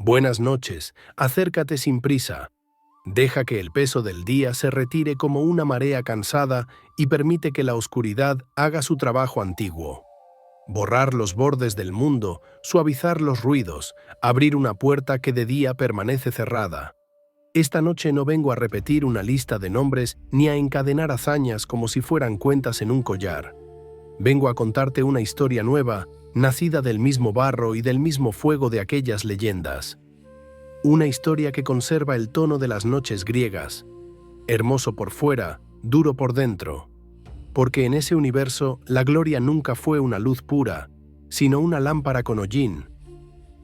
Buenas noches, acércate sin prisa. Deja que el peso del día se retire como una marea cansada y permite que la oscuridad haga su trabajo antiguo. Borrar los bordes del mundo, suavizar los ruidos, abrir una puerta que de día permanece cerrada. Esta noche no vengo a repetir una lista de nombres ni a encadenar hazañas como si fueran cuentas en un collar. Vengo a contarte una historia nueva, nacida del mismo barro y del mismo fuego de aquellas leyendas. Una historia que conserva el tono de las noches griegas, hermoso por fuera, duro por dentro, porque en ese universo la gloria nunca fue una luz pura, sino una lámpara con hollín.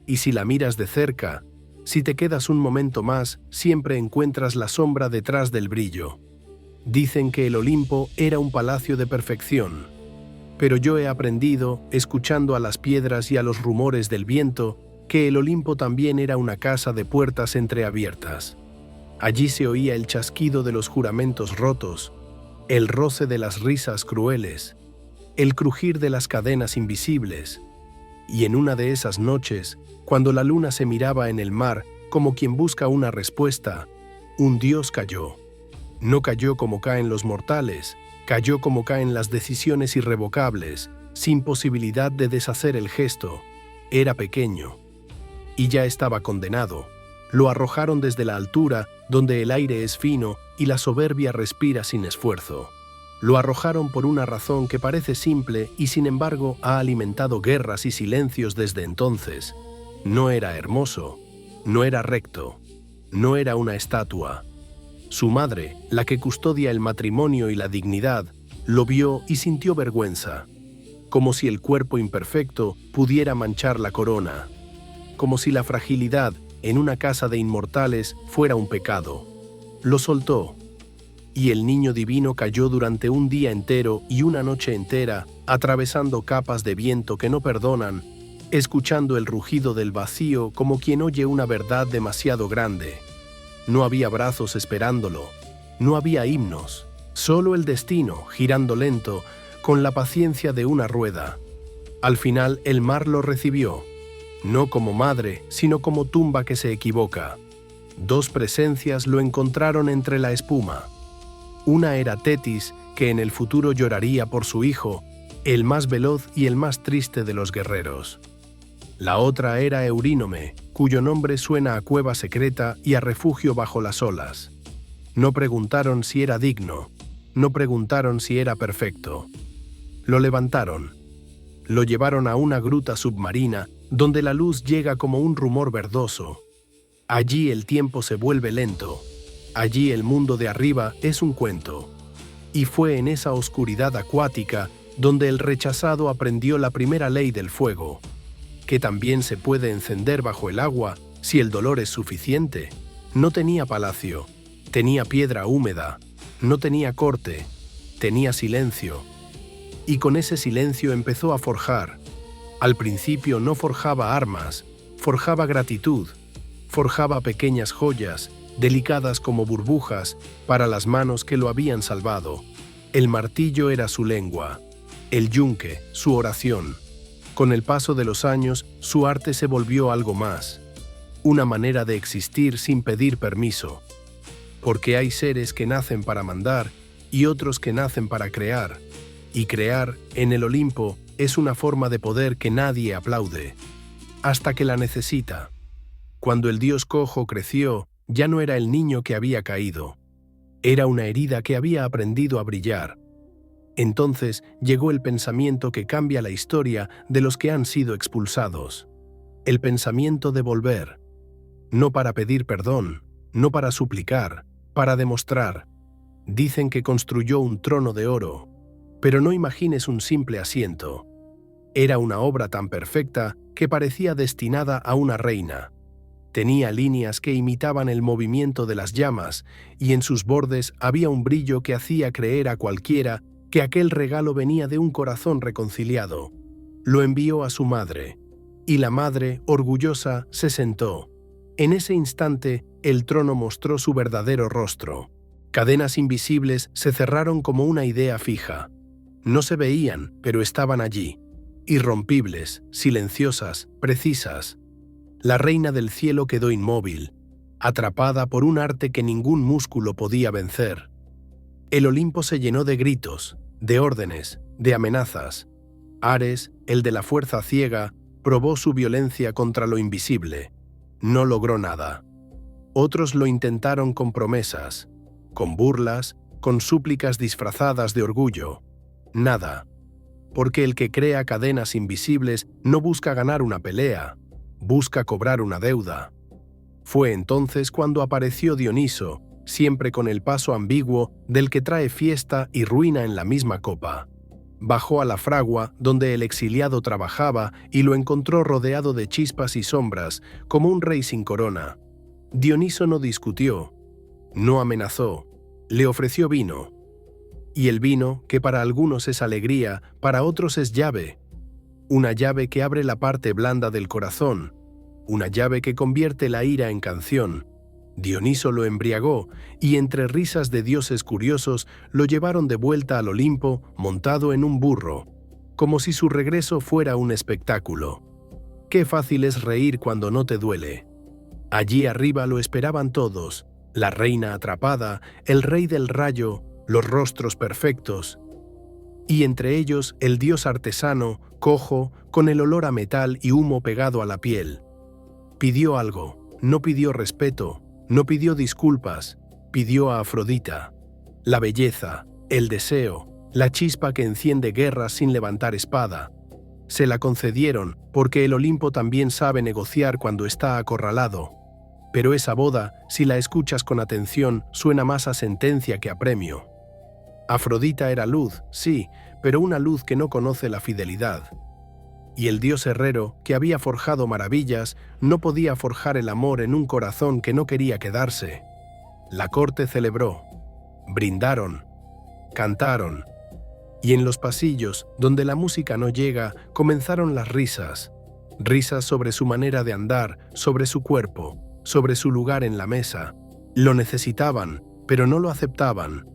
Y si la miras de cerca, si te quedas un momento más, siempre encuentras la sombra detrás del brillo. Dicen que el Olimpo era un palacio de perfección, pero yo he aprendido, escuchando a las piedras y a los rumores del viento, que el Olimpo también era una casa de puertas entreabiertas. Allí se oía el chasquido de los juramentos rotos, el roce de las risas crueles, el crujir de las cadenas invisibles. Y en una de esas noches, cuando la luna se miraba en el mar como quien busca una respuesta, un dios cayó. No cayó como caen los mortales, cayó como caen las decisiones irrevocables, sin posibilidad de deshacer el gesto. Era pequeño. Y ya estaba condenado. Lo arrojaron desde la altura, donde el aire es fino y la soberbia respira sin esfuerzo. Lo arrojaron por una razón que parece simple y sin embargo ha alimentado guerras y silencios desde entonces. No era hermoso, no era recto, no era una estatua. Su madre, la que custodia el matrimonio y la dignidad, lo vio y sintió vergüenza, como si el cuerpo imperfecto pudiera manchar la corona, como si la fragilidad en una casa de inmortales fuera un pecado. Lo soltó, y el niño divino cayó durante un día entero y una noche entera, atravesando capas de viento que no perdonan, escuchando el rugido del vacío como quien oye una verdad demasiado grande. No había brazos esperándolo, no había himnos, solo el destino, girando lento, con la paciencia de una rueda. Al final el mar lo recibió, no como madre, sino como tumba que se equivoca. Dos presencias lo encontraron entre la espuma. Una era Tetis, que en el futuro lloraría por su hijo, el más veloz y el más triste de los guerreros. La otra era Eurínome, cuyo nombre suena a cueva secreta y a refugio bajo las olas. No preguntaron si era digno, no preguntaron si era perfecto. Lo levantaron. Lo llevaron a una gruta submarina donde la luz llega como un rumor verdoso. Allí el tiempo se vuelve lento. Allí el mundo de arriba es un cuento. Y fue en esa oscuridad acuática donde el rechazado aprendió la primera ley del fuego, que también se puede encender bajo el agua si el dolor es suficiente. No tenía palacio, tenía piedra húmeda, no tenía corte, tenía silencio. Y con ese silencio empezó a forjar. Al principio no forjaba armas, forjaba gratitud, forjaba pequeñas joyas, delicadas como burbujas, para las manos que lo habían salvado. El martillo era su lengua, el yunque, su oración. Con el paso de los años, su arte se volvió algo más, una manera de existir sin pedir permiso. Porque hay seres que nacen para mandar y otros que nacen para crear. Y crear, en el Olimpo, es una forma de poder que nadie aplaude, hasta que la necesita. Cuando el dios cojo creció, ya no era el niño que había caído. Era una herida que había aprendido a brillar. Entonces llegó el pensamiento que cambia la historia de los que han sido expulsados. El pensamiento de volver. No para pedir perdón, no para suplicar, para demostrar. Dicen que construyó un trono de oro, pero no imagines un simple asiento. Era una obra tan perfecta que parecía destinada a una reina. Tenía líneas que imitaban el movimiento de las llamas y en sus bordes había un brillo que hacía creer a cualquiera que aquel regalo venía de un corazón reconciliado. Lo envió a su madre, y la madre, orgullosa, se sentó. En ese instante, el trono mostró su verdadero rostro. Cadenas invisibles se cerraron como una idea fija. No se veían, pero estaban allí, irrompibles, silenciosas, precisas. La reina del cielo quedó inmóvil, atrapada por un arte que ningún músculo podía vencer. El Olimpo se llenó de gritos, de órdenes, de amenazas. Ares, el de la fuerza ciega, probó su violencia contra lo invisible. No logró nada. Otros lo intentaron con promesas, con burlas, con súplicas disfrazadas de orgullo. Nada. Porque el que crea cadenas invisibles no busca ganar una pelea, busca cobrar una deuda. Fue entonces cuando apareció Dioniso, siempre con el paso ambiguo del que trae fiesta y ruina en la misma copa. Bajó a la fragua donde el exiliado trabajaba y lo encontró rodeado de chispas y sombras, como un rey sin corona. Dioniso no discutió, no amenazó, le ofreció vino. Y el vino, que para algunos es alegría, para otros es llave. Una llave que abre la parte blanda del corazón, una llave que convierte la ira en canción. Dioniso lo embriagó, y entre risas de dioses curiosos lo llevaron de vuelta al Olimpo montado en un burro, como si su regreso fuera un espectáculo. Qué fácil es reír cuando no te duele. Allí arriba lo esperaban todos, la reina atrapada, el rey del rayo, los rostros perfectos, y entre ellos el dios artesano, cojo, con el olor a metal y humo pegado a la piel. Pidió algo, no pidió respeto, no pidió disculpas, pidió a Afrodita. La belleza, el deseo, la chispa que enciende guerras sin levantar espada. Se la concedieron porque el Olimpo también sabe negociar cuando está acorralado. Pero esa boda, si la escuchas con atención, suena más a sentencia que a premio. Afrodita era luz, sí, pero una luz que no conoce la fidelidad. Y el dios herrero, que había forjado maravillas, no podía forjar el amor en un corazón que no quería quedarse. La corte celebró, brindaron, cantaron, y en los pasillos, donde la música no llega, comenzaron las risas. Risas sobre su manera de andar, sobre su cuerpo, sobre su lugar en la mesa. Lo necesitaban, pero no lo aceptaban.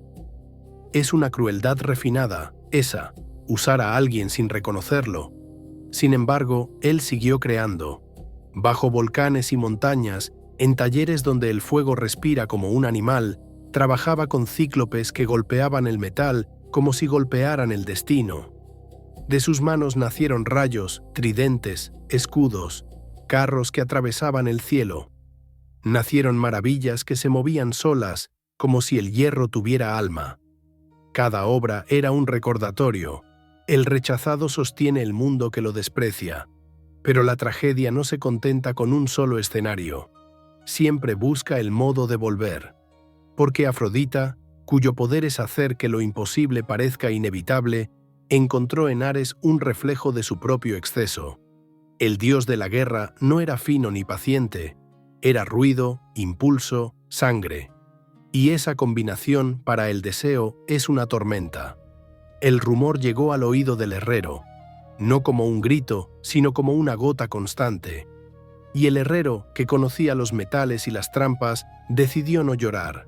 Es una crueldad refinada, esa, usar a alguien sin reconocerlo. Sin embargo, él siguió creando. Bajo volcanes y montañas, en talleres donde el fuego respira como un animal, trabajaba con cíclopes que golpeaban el metal como si golpearan el destino. De sus manos nacieron rayos, tridentes, escudos, carros que atravesaban el cielo. Nacieron maravillas que se movían solas, como si el hierro tuviera alma. Cada obra era un recordatorio. El rechazado sostiene el mundo que lo desprecia. Pero la tragedia no se contenta con un solo escenario. Siempre busca el modo de volver. Porque Afrodita, cuyo poder es hacer que lo imposible parezca inevitable, encontró en Ares un reflejo de su propio exceso. El dios de la guerra no era fino ni paciente, era ruido, impulso, sangre. Y esa combinación para el deseo es una tormenta. El rumor llegó al oído del herrero, no como un grito, sino como una gota constante. Y el herrero, que conocía los metales y las trampas, decidió no llorar.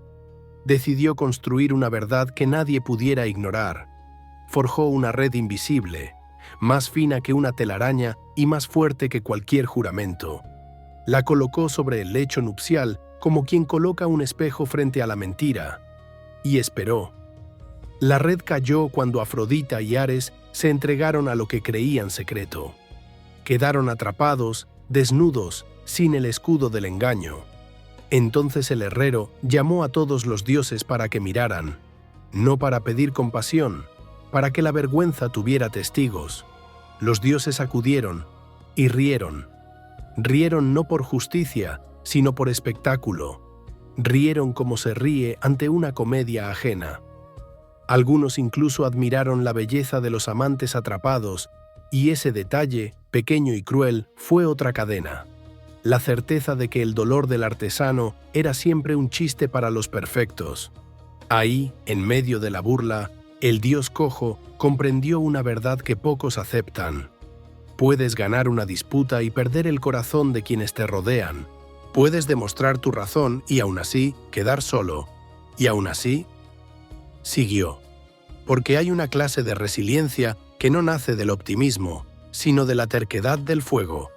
Decidió construir una verdad que nadie pudiera ignorar. Forjó una red invisible, más fina que una telaraña y más fuerte que cualquier juramento. La colocó sobre el lecho nupcial como quien coloca un espejo frente a la mentira. Y esperó. La red cayó cuando Afrodita y Ares se entregaron a lo que creían secreto. Quedaron atrapados, desnudos, sin el escudo del engaño. Entonces el herrero llamó a todos los dioses para que miraran, no para pedir compasión, para que la vergüenza tuviera testigos. Los dioses acudieron y rieron. Rieron no por justicia, sino por espectáculo. Rieron como se ríe ante una comedia ajena. Algunos incluso admiraron la belleza de los amantes atrapados, y ese detalle, pequeño y cruel, fue otra cadena. La certeza de que el dolor del artesano era siempre un chiste para los perfectos. Ahí, en medio de la burla, el dios cojo comprendió una verdad que pocos aceptan. Puedes ganar una disputa y perder el corazón de quienes te rodean. Puedes demostrar tu razón y aún así quedar solo. Y aún así, siguió. Porque hay una clase de resiliencia que no nace del optimismo, sino de la terquedad del fuego.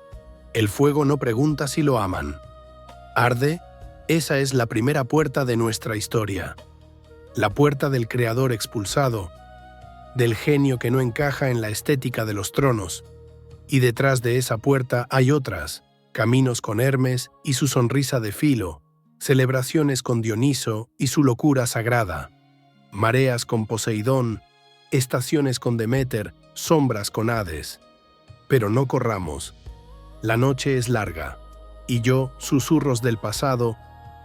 El fuego no pregunta si lo aman. Arde, esa es la primera puerta de nuestra historia. La puerta del creador expulsado, del genio que no encaja en la estética de los tronos. Y detrás de esa puerta hay otras, caminos con Hermes y su sonrisa de filo, celebraciones con Dioniso y su locura sagrada, mareas con Poseidón, estaciones con Deméter, sombras con Hades. Pero no corramos. La noche es larga, y yo, susurros del pasado,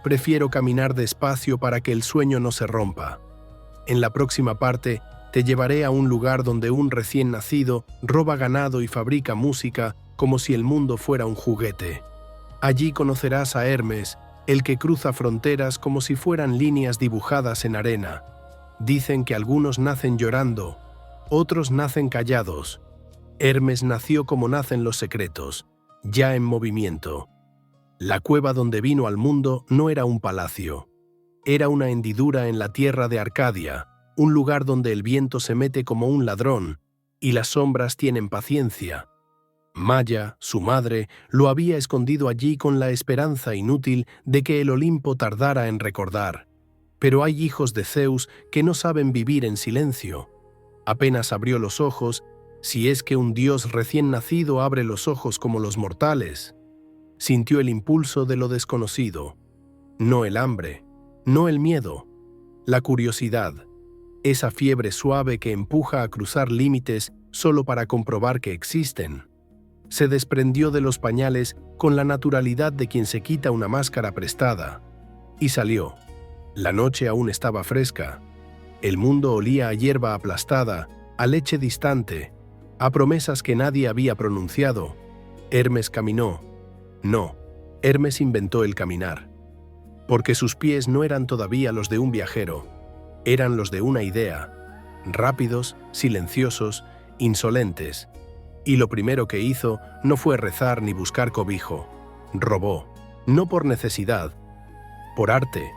prefiero caminar despacio para que el sueño no se rompa. En la próxima parte, te llevaré a un lugar donde un recién nacido roba ganado y fabrica música como si el mundo fuera un juguete. Allí conocerás a Hermes, el que cruza fronteras como si fueran líneas dibujadas en arena. Dicen que algunos nacen llorando, otros nacen callados. Hermes nació como nacen los secretos, ya en movimiento. La cueva donde vino al mundo no era un palacio. Era una hendidura en la tierra de Arcadia, un lugar donde el viento se mete como un ladrón y las sombras tienen paciencia. Maya, su madre, lo había escondido allí con la esperanza inútil de que el Olimpo tardara en recordar. Pero hay hijos de Zeus que no saben vivir en silencio. Apenas abrió los ojos, si es que un dios recién nacido abre los ojos como los mortales. Sintió el impulso de lo desconocido. No el hambre, no el miedo, la curiosidad. Esa fiebre suave que empuja a cruzar límites solo para comprobar que existen. Se desprendió de los pañales con la naturalidad de quien se quita una máscara prestada. Y salió. La noche aún estaba fresca. El mundo olía a hierba aplastada, a leche distante, a promesas que nadie había pronunciado. Hermes caminó. No, Hermes inventó el caminar. Porque sus pies no eran todavía los de un viajero, eran los de una idea. Rápidos, silenciosos, insolentes. Y lo primero que hizo no fue rezar ni buscar cobijo. Robó, no por necesidad, por arte.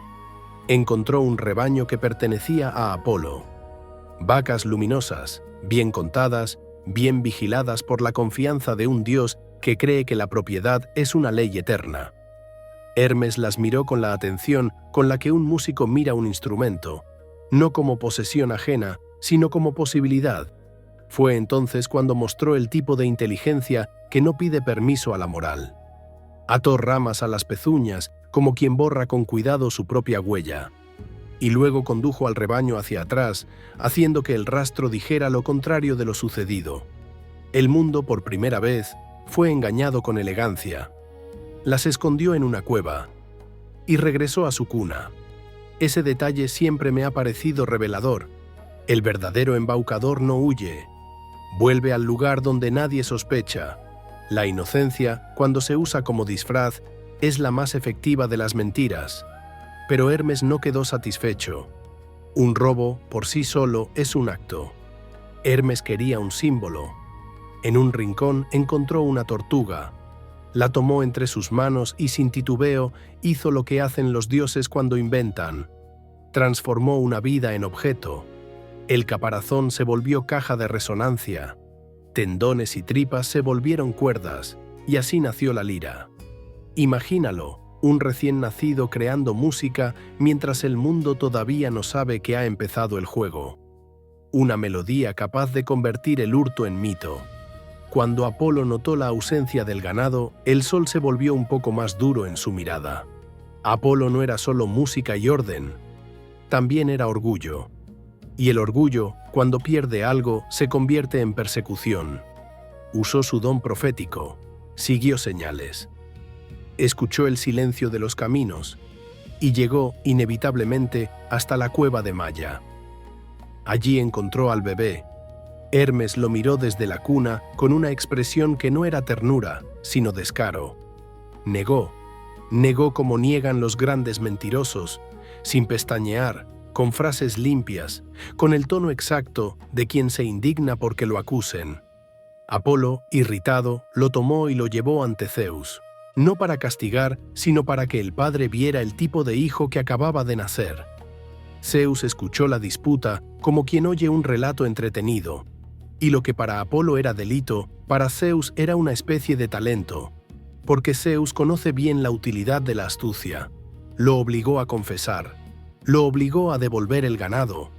Encontró un rebaño que pertenecía a Apolo. Vacas luminosas, bien contadas, bien vigiladas por la confianza de un dios que cree que la propiedad es una ley eterna. Hermes las miró con la atención con la que un músico mira un instrumento, no como posesión ajena, sino como posibilidad. Fue entonces cuando mostró el tipo de inteligencia que no pide permiso a la moral. Ató ramas a las pezuñas, como quien borra con cuidado su propia huella. Y luego condujo al rebaño hacia atrás, haciendo que el rastro dijera lo contrario de lo sucedido. El mundo, por primera vez, fue engañado con elegancia. Las escondió en una cueva y regresó a su cuna. Ese detalle siempre me ha parecido revelador. El verdadero embaucador no huye. Vuelve al lugar donde nadie sospecha. La inocencia, cuando se usa como disfraz, es la más efectiva de las mentiras. Pero Hermes no quedó satisfecho. Un robo, por sí solo, es un acto. Hermes quería un símbolo. En un rincón encontró una tortuga. La tomó entre sus manos y sin titubeo hizo lo que hacen los dioses cuando inventan. Transformó una vida en objeto. El caparazón se volvió caja de resonancia. Tendones y tripas se volvieron cuerdas, y así nació la lira. Imagínalo, un recién nacido creando música mientras el mundo todavía no sabe que ha empezado el juego. Una melodía capaz de convertir el hurto en mito. Cuando Apolo notó la ausencia del ganado, el sol se volvió un poco más duro en su mirada. Apolo no era solo música y orden, también era orgullo. Y el orgullo, cuando pierde algo, se convierte en persecución. Usó su don profético, siguió señales. Escuchó el silencio de los caminos y llegó, inevitablemente, hasta la cueva de Maya. Allí encontró al bebé. Hermes lo miró desde la cuna con una expresión que no era ternura, sino descaro. Negó como niegan los grandes mentirosos, sin pestañear, con frases limpias, con el tono exacto de quien se indigna porque lo acusen. Apolo, irritado, lo tomó y lo llevó ante Zeus, no para castigar, sino para que el padre viera el tipo de hijo que acababa de nacer. Zeus escuchó la disputa como quien oye un relato entretenido, y lo que para Apolo era delito, para Zeus era una especie de talento. porque Zeus conoce bien la utilidad de la astucia. Lo obligó a confesar, lo obligó a devolver el ganado,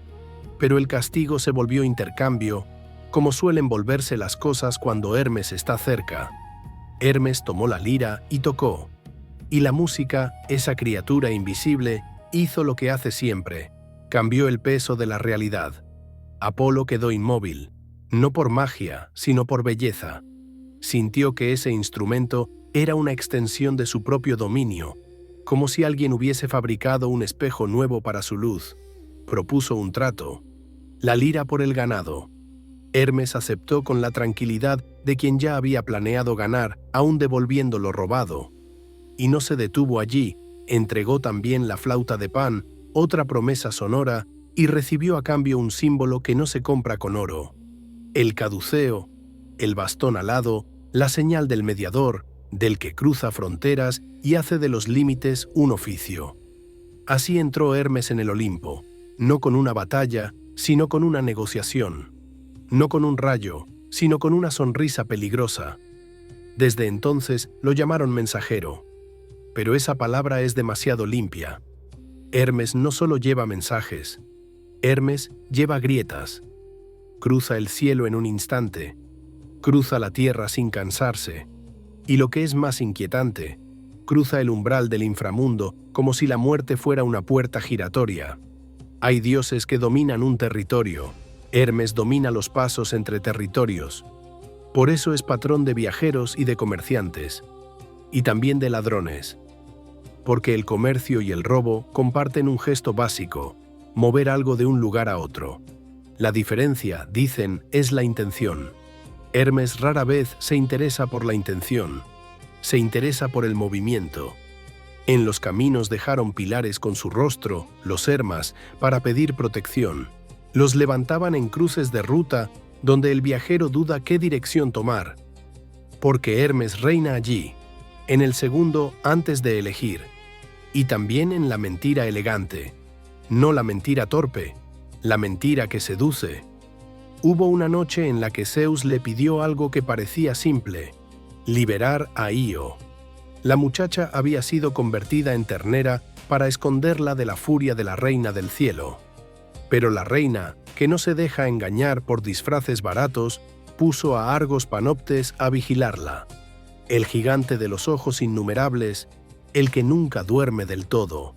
pero el castigo se volvió intercambio, como suelen volverse las cosas cuando Hermes está cerca. Hermes tomó la lira y tocó, y la música, esa criatura invisible, hizo lo que hace siempre, cambió el peso de la realidad. Apolo quedó inmóvil, no por magia, sino por belleza. Sintió que ese instrumento era una extensión de su propio dominio, como si alguien hubiese fabricado un espejo nuevo para su luz. Propuso un trato: la lira por el ganado. Hermes aceptó con la tranquilidad de quien ya había planeado ganar, aún devolviendo lo robado. Y no se detuvo allí, entregó también la flauta de Pan, otra promesa sonora, y recibió a cambio un símbolo que no se compra con oro: el caduceo, el bastón alado, la señal del mediador, del que cruza fronteras y hace de los límites un oficio. Así entró Hermes en el Olimpo, no con una batalla, sino con una negociación, no con un rayo, sino con una sonrisa peligrosa. Desde entonces lo llamaron mensajero, pero esa palabra es demasiado limpia. Hermes no solo lleva mensajes, Hermes lleva grietas. Cruza el cielo en un instante, cruza la tierra sin cansarse, y lo que es más inquietante, cruza el umbral del inframundo como si la muerte fuera una puerta giratoria. Hay dioses que dominan un territorio, Hermes domina los pasos entre territorios. Por eso es patrón de viajeros y de comerciantes, y también de ladrones. Porque el comercio y el robo comparten un gesto básico: mover algo de un lugar a otro. La diferencia, dicen, es la intención. Hermes rara vez se interesa por la intención, se interesa por el movimiento. En los caminos dejaron pilares con su rostro, los hermas, para pedir protección. Los levantaban en cruces de ruta donde el viajero duda qué dirección tomar. Porque Hermes reina allí, en el segundo antes de elegir, y también en la mentira elegante, no la mentira torpe, la mentira que seduce. Hubo una noche en la que Zeus le pidió algo que parecía simple: liberar a Io. La muchacha había sido convertida en ternera para esconderla de la furia de la reina del cielo. Pero la reina, que no se deja engañar por disfraces baratos, puso a Argos Panoptes a vigilarla. El gigante de los ojos innumerables, el que nunca duerme del todo.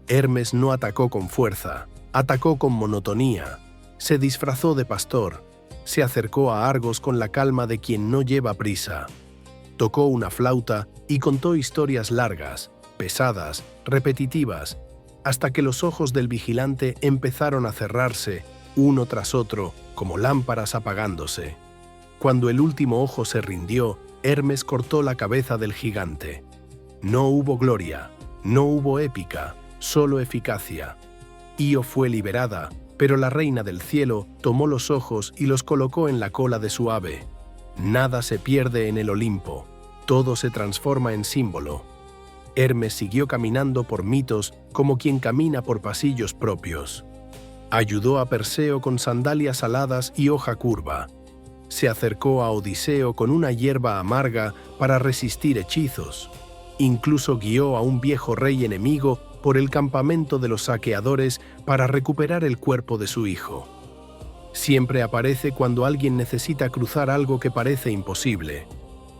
Hermes no atacó con fuerza, atacó con monotonía. Se disfrazó de pastor, se acercó a Argos con la calma de quien no lleva prisa. Tocó una flauta y contó historias largas, pesadas, repetitivas, hasta que los ojos del vigilante empezaron a cerrarse, uno tras otro, como lámparas apagándose. Cuando el último ojo se rindió, Hermes cortó la cabeza del gigante. No hubo gloria, no hubo épica, solo eficacia. Io fue liberada, pero la reina del cielo tomó los ojos y los colocó en la cola de su ave. Nada se pierde en el Olimpo, todo se transforma en símbolo. Hermes siguió caminando por mitos como quien camina por pasillos propios. Ayudó a Perseo con sandalias aladas y hoja curva. Se acercó a Odiseo con una hierba amarga para resistir hechizos. Incluso guió a un viejo rey enemigo por el campamento de los saqueadores para recuperar el cuerpo de su hijo. Siempre aparece cuando alguien necesita cruzar algo que parece imposible: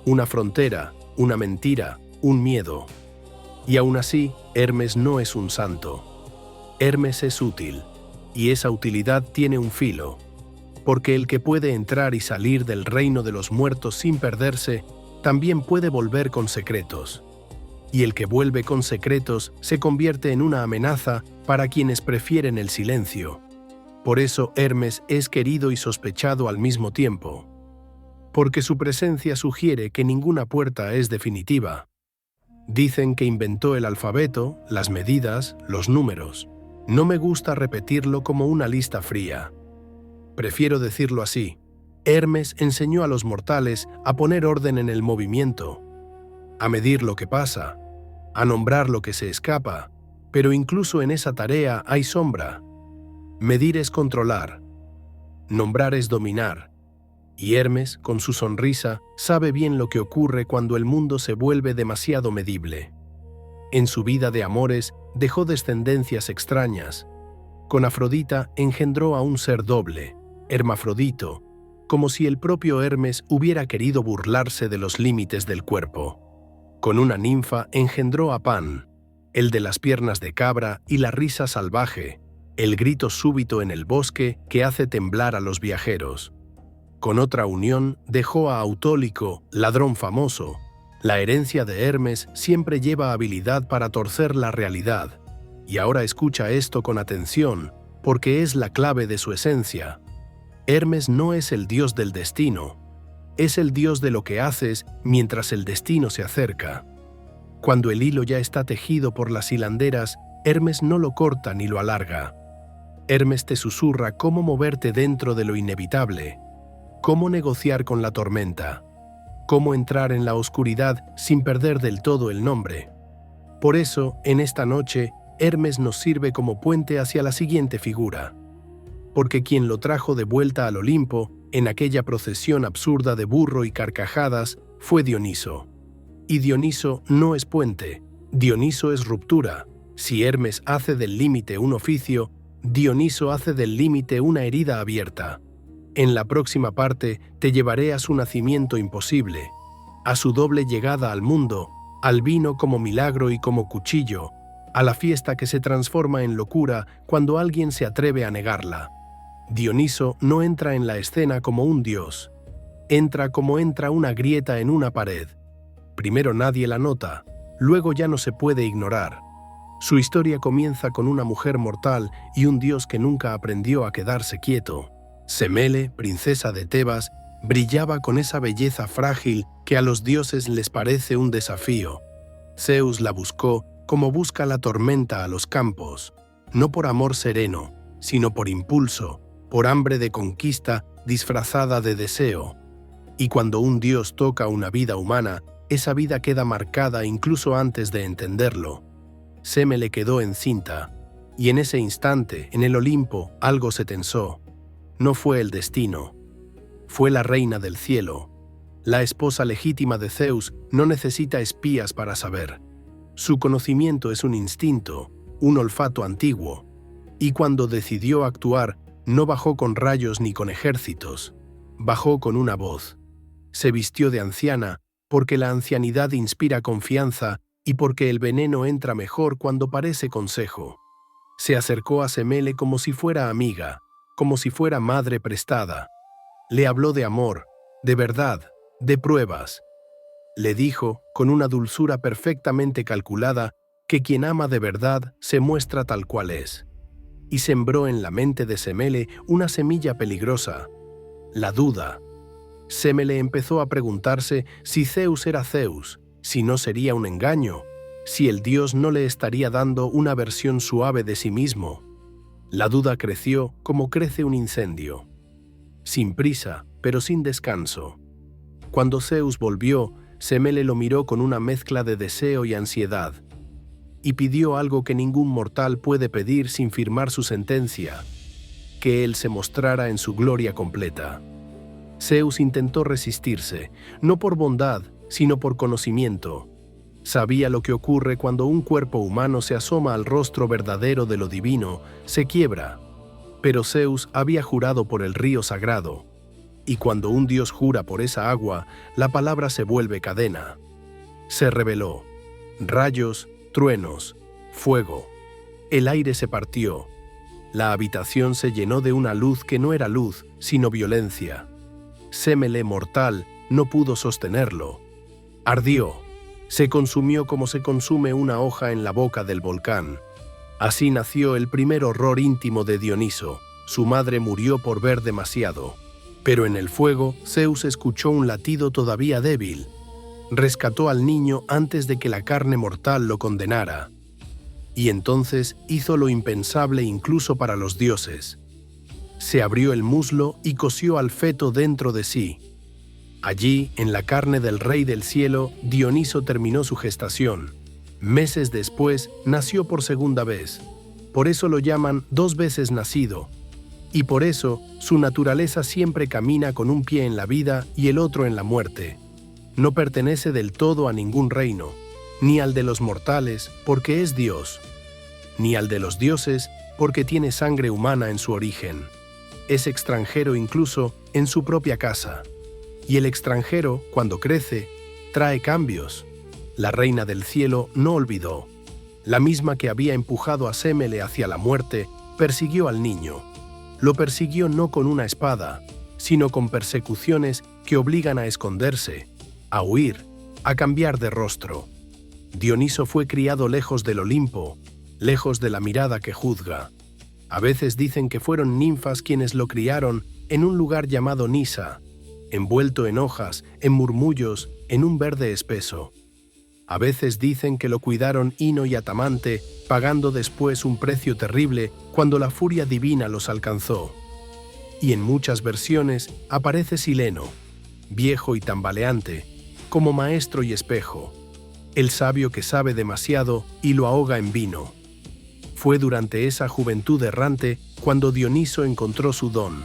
una frontera, una mentira, un miedo. Y aún así, Hermes no es un santo. Hermes es útil, y esa utilidad tiene un filo, porque el que puede entrar y salir del reino de los muertos sin perderse, también puede volver con secretos. Y el que vuelve con secretos se convierte en una amenaza para quienes prefieren el silencio. Por eso Hermes es querido y sospechado al mismo tiempo, porque su presencia sugiere que ninguna puerta es definitiva. Dicen que inventó el alfabeto, las medidas, los números. No me gusta repetirlo como una lista fría. Prefiero decirlo así: Hermes enseñó a los mortales a poner orden en el movimiento, a medir lo que pasa, a nombrar lo que se escapa, pero incluso en esa tarea hay sombra. Medir es controlar, nombrar es dominar, Y Hermes, con su sonrisa, sabe bien lo que ocurre cuando el mundo se vuelve demasiado medible. En su vida de amores dejó descendencias extrañas. Con Afrodita engendró a un ser doble, Hermafrodito, como si el propio Hermes hubiera querido burlarse de los límites del cuerpo. Con una ninfa engendró a Pan, el de las piernas de cabra y la risa salvaje, el grito súbito en el bosque que hace temblar a los viajeros. Con otra unión dejó a Autólico, ladrón famoso. La herencia de Hermes siempre lleva habilidad para torcer la realidad. Y ahora escucha esto con atención, porque es la clave de su esencia. Hermes no es el dios del destino, es el dios de lo que haces mientras el destino se acerca. Cuando el hilo ya está tejido por las hilanderas, Hermes no lo corta ni lo alarga. Hermes te susurra cómo moverte dentro de lo inevitable, cómo negociar con la tormenta, cómo entrar en la oscuridad sin perder del todo el nombre. Por eso, en esta noche, Hermes nos sirve como puente hacia la siguiente figura. Porque quien lo trajo de vuelta al Olimpo, en aquella procesión absurda de burro y carcajadas, fue Dioniso. Y Dioniso no es puente, Dioniso es ruptura. Si Hermes hace del límite un oficio, Dioniso hace del límite una herida abierta. En la próxima parte te llevaré a su nacimiento imposible, a su doble llegada al mundo, al vino como milagro y como cuchillo, a la fiesta que se transforma en locura cuando alguien se atreve a negarla. Dioniso no entra en la escena como un dios, entra como entra una grieta en una pared. Primero nadie la nota, luego ya no se puede ignorar. Su historia comienza con una mujer mortal y un dios que nunca aprendió a quedarse quieto. Semele, princesa de Tebas, brillaba con esa belleza frágil que a los dioses les parece un desafío. Zeus la buscó como busca la tormenta a los campos, no por amor sereno, sino por impulso, por hambre de conquista disfrazada de deseo. Y cuando un dios toca una vida humana, esa vida queda marcada incluso antes de entenderlo. Semele quedó encinta, y en ese instante, en el Olimpo, algo se tensó. No fue el destino, fue la reina del cielo. La esposa legítima de Zeus no necesita espías para saber. Su conocimiento es un instinto, un olfato antiguo, y cuando decidió actuar, no bajó con rayos ni con ejércitos, bajó con una voz. Se vistió de anciana porque la ancianidad inspira confianza y porque el veneno entra mejor cuando parece consejo. Se acercó a Semele como si fuera amiga, como si fuera madre prestada. Le habló de amor, de verdad, de pruebas. Le dijo, con una dulzura perfectamente calculada, que quien ama de verdad se muestra tal cual es. Y sembró en la mente de Semele una semilla peligrosa, la duda. Semele empezó a preguntarse si Zeus era Zeus, si no sería un engaño, si el dios no le estaría dando una versión suave de sí mismo. La duda creció como crece un incendio, sin prisa, pero sin descanso. Cuando Zeus volvió, Semele lo miró con una mezcla de deseo y ansiedad, y pidió algo que ningún mortal puede pedir sin firmar su sentencia, que él se mostrara en su gloria completa. Zeus intentó resistirse, no por bondad, sino por conocimiento. Sabía lo que ocurre cuando un cuerpo humano se asoma al rostro verdadero de lo divino, se quiebra. Pero Zeus había jurado por el río sagrado, y cuando un dios jura por esa agua, la palabra se vuelve cadena. Se reveló. Rayos, truenos, fuego. El aire se partió. La habitación se llenó de una luz que no era luz, sino violencia. Semele mortal no pudo sostenerlo. Ardió. Se consumió como se consume una hoja en la boca del volcán. Así nació el primer horror íntimo de Dioniso. Su madre murió por ver demasiado. Pero en el fuego, Zeus escuchó un latido todavía débil. Rescató al niño antes de que la carne mortal lo condenara. Y entonces hizo lo impensable incluso para los dioses. Se abrió el muslo y cosió al feto dentro de sí. Allí, en la carne del rey del cielo, Dioniso terminó su gestación. Meses después, nació por segunda vez. Por eso lo llaman 2 veces nacido. y por eso su naturaleza siempre camina con un pie en la vida y el otro en la muerte. No pertenece del todo a ningún reino, ni al de los mortales, porque es Dios, ni al de los dioses, porque tiene sangre humana en su origen. Es extranjero incluso en su propia casa. Y el extranjero, cuando crece, trae cambios. La reina del cielo no olvidó. La misma que había empujado a Semele hacia la muerte, persiguió al niño. Lo persiguió no con una espada, sino con persecuciones que obligan a esconderse, a huir, a cambiar de rostro. Dioniso fue criado lejos del Olimpo, lejos de la mirada que juzga. A veces dicen que fueron ninfas quienes lo criaron en un lugar llamado Nisa, envuelto en hojas, en murmullos, en un verde espeso. A veces dicen que lo cuidaron Ino y Atamante, pagando después un precio terrible cuando la furia divina los alcanzó. Y en muchas versiones aparece Sileno, viejo y tambaleante, como maestro y espejo, el sabio que sabe demasiado y lo ahoga en vino. Fue durante esa juventud errante cuando Dioniso encontró su don,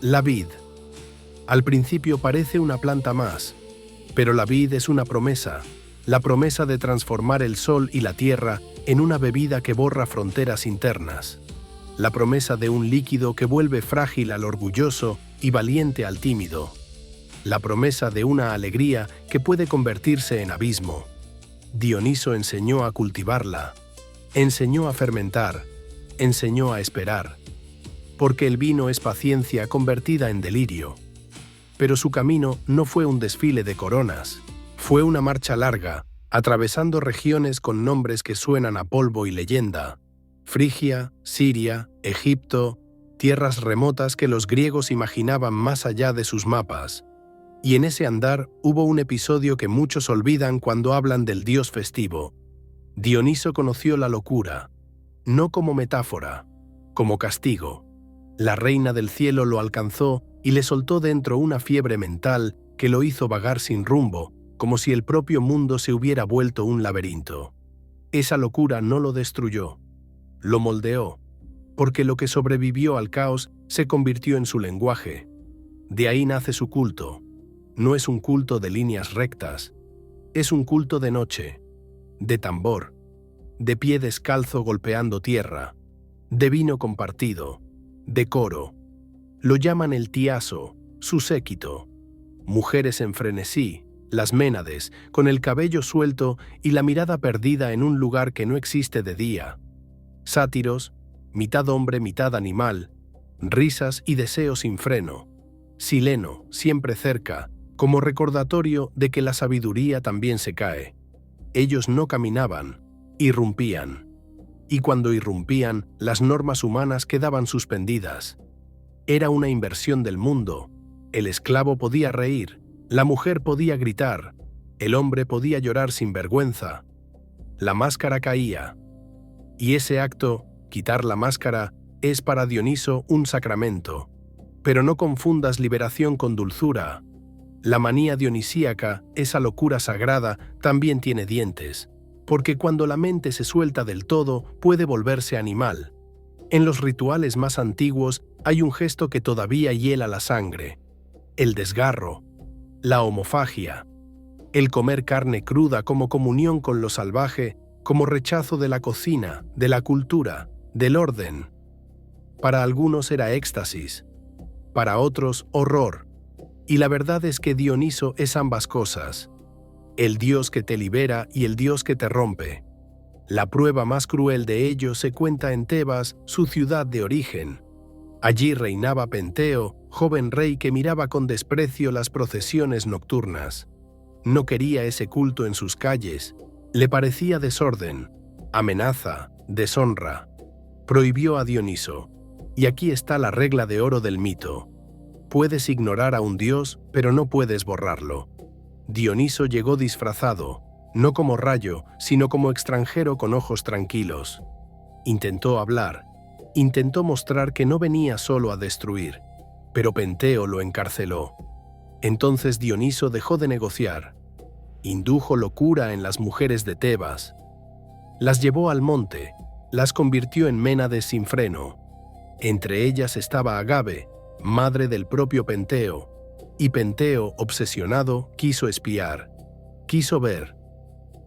la vid. Al principio parece una planta más, pero la vid es una promesa, la promesa de transformar el sol y la tierra en una bebida que borra fronteras internas, la promesa de un líquido que vuelve frágil al orgulloso y valiente al tímido, la promesa de una alegría que puede convertirse en abismo. Dioniso enseñó a cultivarla, enseñó a fermentar, enseñó a esperar, porque el vino es paciencia convertida en delirio. Pero su camino no fue un desfile de coronas, fue una marcha larga, atravesando regiones con nombres que suenan a polvo y leyenda: Frigia, Siria, Egipto, tierras remotas que los griegos imaginaban más allá de sus mapas. Y en ese andar hubo un episodio que muchos olvidan cuando hablan del dios festivo. Dioniso conoció la locura, no como metáfora, como castigo. La reina del cielo lo alcanzó y le soltó dentro una fiebre mental que lo hizo vagar sin rumbo, como si el propio mundo se hubiera vuelto un laberinto. Esa locura no lo destruyó, lo moldeó, porque lo que sobrevivió al caos se convirtió en su lenguaje. De ahí nace su culto. No es un culto de líneas rectas, es un culto de noche, de tambor, de pie descalzo golpeando tierra, de vino compartido, de coro. Lo llaman el tiaso, su séquito. Mujeres en frenesí, las ménades, con el cabello suelto y la mirada perdida en un lugar que no existe de día. Sátiros, mitad hombre, mitad animal, risas y deseos sin freno. Sileno, siempre cerca, como recordatorio de que la sabiduría también se cae. Ellos no caminaban, irrumpían. Y cuando irrumpían, las normas humanas quedaban suspendidas. Era una inversión del mundo. El esclavo podía reír, la mujer podía gritar, el hombre podía llorar sin vergüenza. La máscara caía. Y ese acto, quitar la máscara, es para Dioniso un sacramento. Pero no confundas liberación con dulzura. La manía dionisíaca, esa locura sagrada, también tiene dientes, porque cuando la mente se suelta del todo puede volverse animal. En los rituales más antiguos hay un gesto que todavía hiela la sangre: el desgarro, la homofagia, el comer carne cruda como comunión con lo salvaje, como rechazo de la cocina, de la cultura, del orden. Para algunos era éxtasis, para otros horror. Y la verdad es que Dioniso es ambas cosas, el dios que te libera y el dios que te rompe. La prueba más cruel de ello se cuenta en Tebas, su ciudad de origen. Allí reinaba Penteo, joven rey que miraba con desprecio las procesiones nocturnas. No quería ese culto en sus calles, le parecía desorden, amenaza, deshonra. Prohibió a Dioniso. Y aquí está la regla de oro del mito. Puedes ignorar a un dios, pero no puedes borrarlo. Dioniso llegó disfrazado, no como rayo, sino como extranjero con ojos tranquilos. Intentó hablar, intentó mostrar que no venía solo a destruir, pero Penteo lo encarceló. Entonces Dioniso dejó de negociar. Indujo locura en las mujeres de Tebas. Las llevó al monte, las convirtió en ménades sin freno. Entre ellas estaba Agave, madre del propio Penteo, y Penteo, obsesionado, quiso espiar, quiso ver,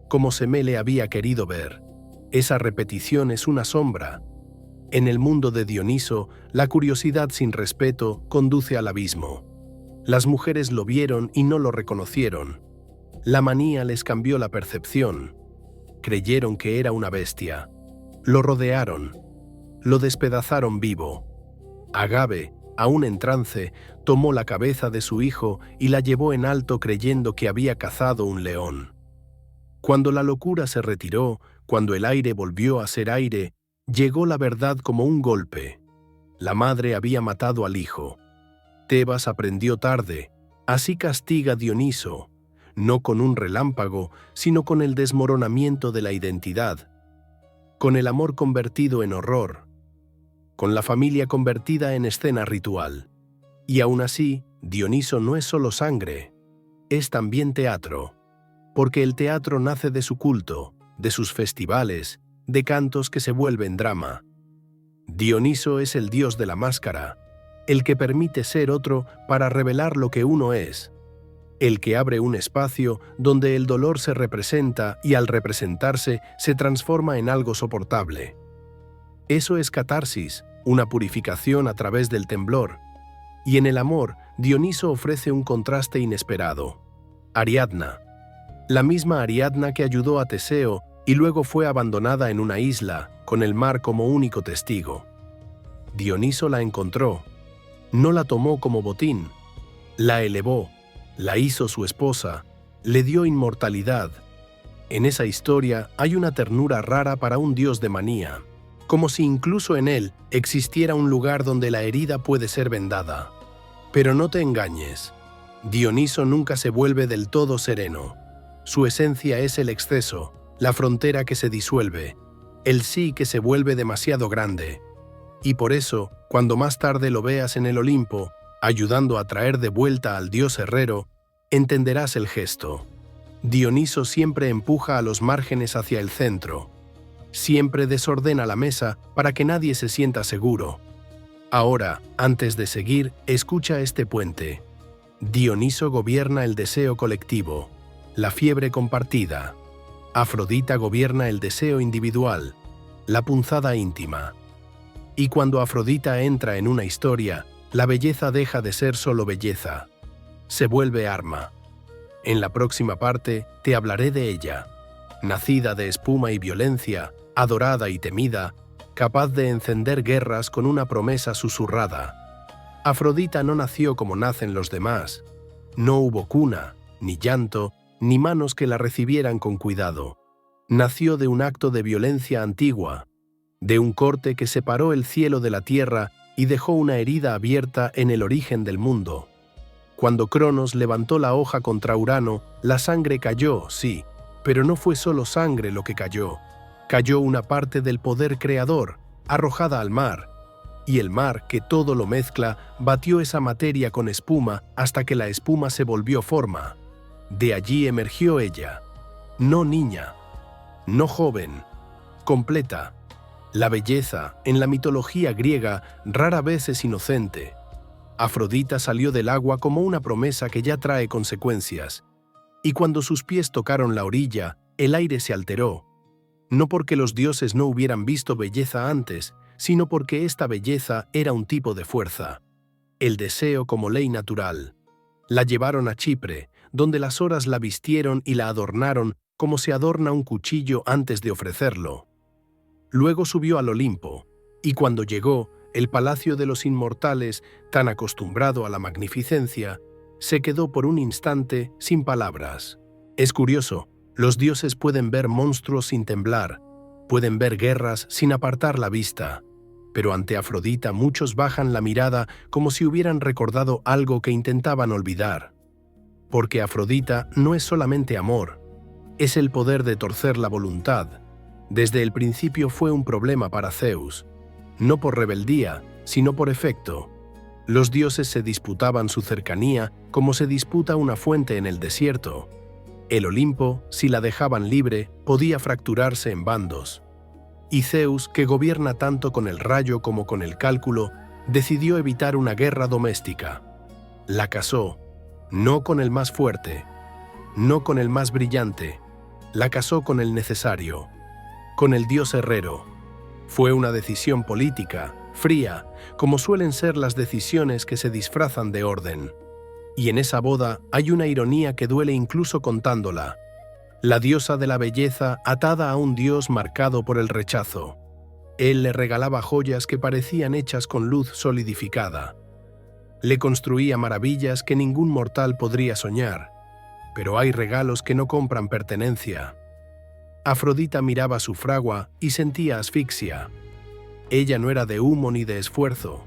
como Semele había querido ver. Esa repetición es una sombra. En el mundo de Dioniso, la curiosidad sin respeto conduce al abismo. Las mujeres lo vieron y no lo reconocieron. La manía les cambió la percepción. Creyeron que era una bestia. Lo rodearon. Lo despedazaron vivo. Agave, aún en trance, tomó la cabeza de su hijo y la llevó en alto creyendo que había cazado un león. Cuando la locura se retiró, cuando el aire volvió a ser aire, llegó la verdad como un golpe. La madre había matado al hijo. Tebas aprendió tarde. Así castiga Dioniso, no con un relámpago, sino con el desmoronamiento de la identidad, con el amor convertido en horror, con la familia convertida en escena ritual. Y aún así, Dioniso no es solo sangre, es también teatro, porque el teatro nace de su culto, de sus festivales, de cantos que se vuelven drama. Dioniso es el dios de la máscara, el que permite ser otro para revelar lo que uno es, el que abre un espacio donde el dolor se representa y al representarse se transforma en algo soportable. Eso es catarsis, una purificación a través del temblor. Y en el amor, Dioniso ofrece un contraste inesperado. Ariadna, la misma Ariadna que ayudó a Teseo y luego fue abandonada en una isla, con el mar como único testigo. Dioniso la encontró. No la tomó como botín. La elevó, la hizo su esposa, le dio inmortalidad. En esa historia hay una ternura rara para un dios de manía, como si incluso en él existiera un lugar donde la herida puede ser vendada. Pero no te engañes, Dioniso nunca se vuelve del todo sereno. Su esencia es el exceso, la frontera que se disuelve, el sí que se vuelve demasiado grande. Y por eso, cuando más tarde lo veas en el Olimpo, ayudando a traer de vuelta al dios herrero, entenderás el gesto. Dioniso siempre empuja a los márgenes hacia el centro. Siempre desordena la mesa para que nadie se sienta seguro. Ahora, antes de seguir, escucha este puente. Dioniso gobierna el deseo colectivo, la fiebre compartida. Afrodita gobierna el deseo individual, la punzada íntima. Y cuando Afrodita entra en una historia, la belleza deja de ser solo belleza. Se vuelve arma. En la próxima parte te hablaré de ella. Nacida de espuma y violencia, adorada y temida, capaz de encender guerras con una promesa susurrada. Afrodita no nació como nacen los demás. No hubo cuna, ni llanto, ni manos que la recibieran con cuidado. Nació de un acto de violencia antigua, de un corte que separó el cielo de la tierra y dejó una herida abierta en el origen del mundo. Cuando Cronos levantó la hoja contra Urano, la sangre cayó, sí, pero no fue solo sangre lo que cayó. Cayó una parte del poder creador, arrojada al mar, y el mar, que todo lo mezcla, batió esa materia con espuma hasta que la espuma se volvió forma. De allí emergió ella, no niña, no joven, completa. La belleza, en la mitología griega, rara vez es inocente. Afrodita salió del agua como una promesa que ya trae consecuencias. Y cuando sus pies tocaron la orilla, el aire se alteró. No porque los dioses no hubieran visto belleza antes, sino porque esta belleza era un tipo de fuerza. El deseo como ley natural. La llevaron a Chipre, donde las horas la vistieron y la adornaron como se adorna un cuchillo antes de ofrecerlo. Luego subió al Olimpo, y cuando llegó, el palacio de los inmortales, tan acostumbrado a la magnificencia, se quedó por un instante sin palabras. Es curioso, los dioses pueden ver monstruos sin temblar, pueden ver guerras sin apartar la vista, pero ante Afrodita muchos bajan la mirada como si hubieran recordado algo que intentaban olvidar. Porque Afrodita no es solamente amor, es el poder de torcer la voluntad. Desde el principio fue un problema para Zeus, no por rebeldía, sino por efecto. Los dioses se disputaban su cercanía como se disputa una fuente en el desierto. El Olimpo, si la dejaban libre, podía fracturarse en bandos. Y Zeus, que gobierna tanto con el rayo como con el cálculo, decidió evitar una guerra doméstica. La casó, no con el más fuerte, no con el más brillante, la casó con el necesario, con el dios herrero. Fue una decisión política, fría, como suelen ser las decisiones que se disfrazan de orden. Y en esa boda hay una ironía que duele incluso contándola. La diosa de la belleza atada a un dios marcado por el rechazo. Él le regalaba joyas que parecían hechas con luz solidificada. Le construía maravillas que ningún mortal podría soñar. Pero hay regalos que no compran pertenencia. Afrodita miraba su fragua y sentía asfixia. Ella no era de humo ni de esfuerzo.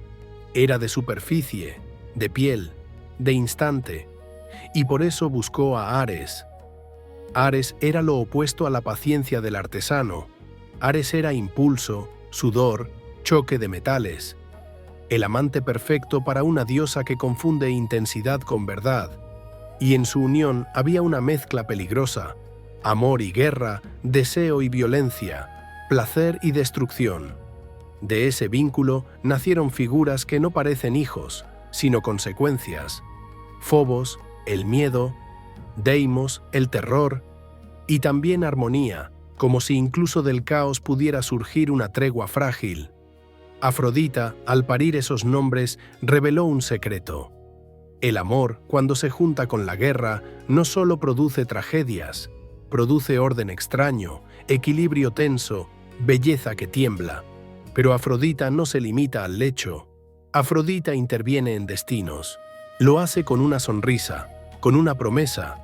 Era de superficie, de piel, de instante. Y por eso buscó a Ares. Ares era lo opuesto a la paciencia del artesano. Ares era impulso, sudor, choque de metales. El amante perfecto para una diosa que confunde intensidad con verdad. Y en su unión había una mezcla peligrosa: amor y guerra, deseo y violencia, placer y destrucción. De ese vínculo nacieron figuras que no parecen hijos, sino consecuencias. Fobos, el miedo; Deimos, el terror; y también armonía, como si incluso del caos pudiera surgir una tregua frágil. Afrodita, al parir esos nombres, reveló un secreto. El amor, cuando se junta con la guerra, no solo produce tragedias, produce orden extraño, equilibrio tenso, belleza que tiembla. Pero Afrodita no se limita al lecho. Afrodita interviene en destinos. Lo hace con una sonrisa, con una promesa,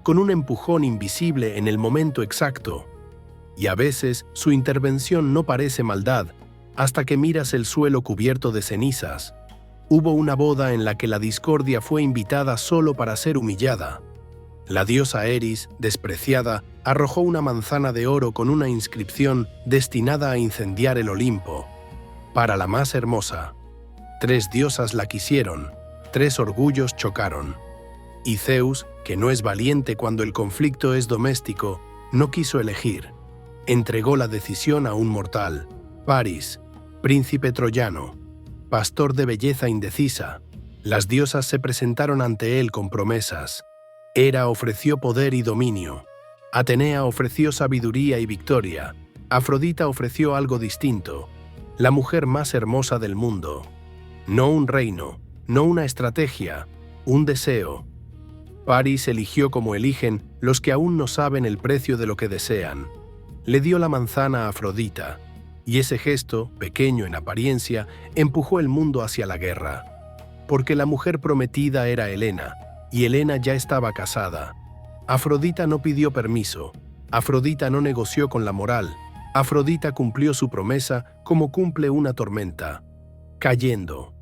con un empujón invisible en el momento exacto. Y a veces su intervención no parece maldad, hasta que miras el suelo cubierto de cenizas. Hubo una boda en la que la discordia fue invitada solo para ser humillada. La diosa Eris, despreciada, arrojó una manzana de oro con una inscripción destinada a incendiar el Olimpo. Para la más hermosa. 3 diosas la quisieron, 3 orgullos chocaron. Y Zeus, que no es valiente cuando el conflicto es doméstico, no quiso elegir. Entregó la decisión a un mortal, Paris, príncipe troyano, pastor de belleza indecisa. Las diosas se presentaron ante él con promesas. Hera ofreció poder y dominio. Atenea ofreció sabiduría y victoria. Afrodita ofreció algo distinto, la mujer más hermosa del mundo. No un reino, no una estrategia, un deseo. Paris eligió como eligen los que aún no saben el precio de lo que desean. Le dio la manzana a Afrodita, y ese gesto, pequeño en apariencia, empujó el mundo hacia la guerra. Porque la mujer prometida era Helena, y Helena ya estaba casada. Afrodita no pidió permiso, Afrodita no negoció con la moral, Afrodita cumplió su promesa como cumple una tormenta, cayendo.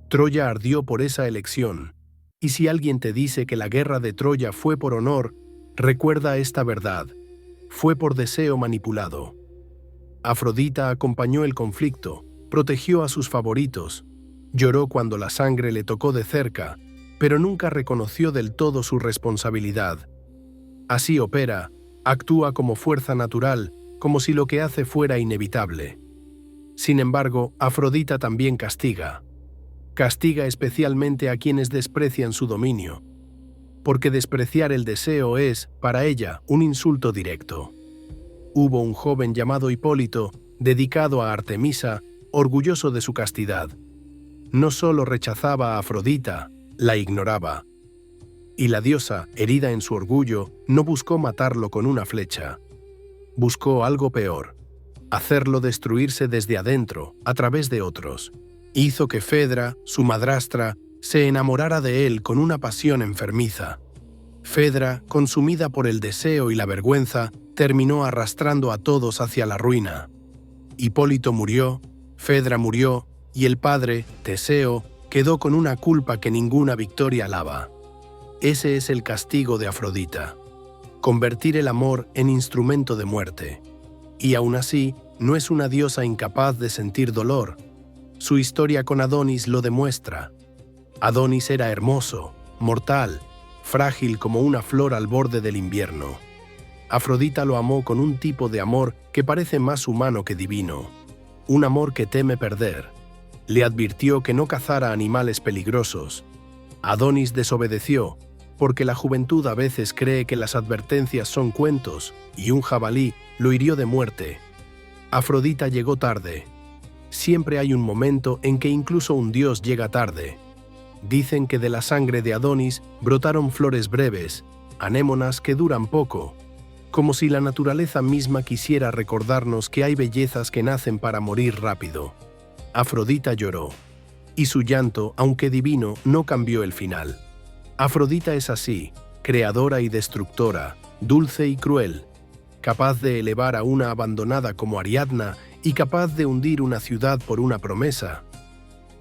Troya ardió por esa elección, y si alguien te dice que la guerra de Troya fue por honor, recuerda esta verdad: fue por deseo manipulado. Afrodita acompañó el conflicto, protegió a sus favoritos, lloró cuando la sangre le tocó de cerca, pero nunca reconoció del todo su responsabilidad. Así opera, actúa como fuerza natural, como si lo que hace fuera inevitable. Sin embargo, Afrodita también castiga. Castiga especialmente a quienes desprecian su dominio, porque despreciar el deseo es, para ella, un insulto directo. Hubo un joven llamado Hipólito, dedicado a Artemisa, orgulloso de su castidad. No solo rechazaba a Afrodita, la ignoraba. Y la diosa, herida en su orgullo, no buscó matarlo con una flecha. Buscó algo peor: hacerlo destruirse desde adentro, a través de otros. Hizo que Fedra, su madrastra, se enamorara de él con una pasión enfermiza. Fedra, consumida por el deseo y la vergüenza, terminó arrastrando a todos hacia la ruina. Hipólito murió, Fedra murió, y el padre, Teseo, quedó con una culpa que ninguna victoria lava. Ese es el castigo de Afrodita: convertir el amor en instrumento de muerte. Y aún así, no es una diosa incapaz de sentir dolor. Su historia con Adonis lo demuestra. Adonis era hermoso, mortal, frágil como una flor al borde del invierno. Afrodita lo amó con un tipo de amor que parece más humano que divino, un amor que teme perder. Le advirtió que no cazara animales peligrosos. Adonis desobedeció, porque la juventud a veces cree que las advertencias son cuentos, y un jabalí lo hirió de muerte. Afrodita llegó tarde. Siempre hay un momento en que incluso un dios llega tarde. Dicen que de la sangre de Adonis brotaron flores breves, anémonas que duran poco, como si la naturaleza misma quisiera recordarnos que hay bellezas que nacen para morir rápido. Afrodita lloró, y su llanto, aunque divino, no cambió el final. Afrodita es así, creadora y destructora, dulce y cruel, capaz de elevar a una abandonada como Ariadna y capaz de hundir una ciudad por una promesa.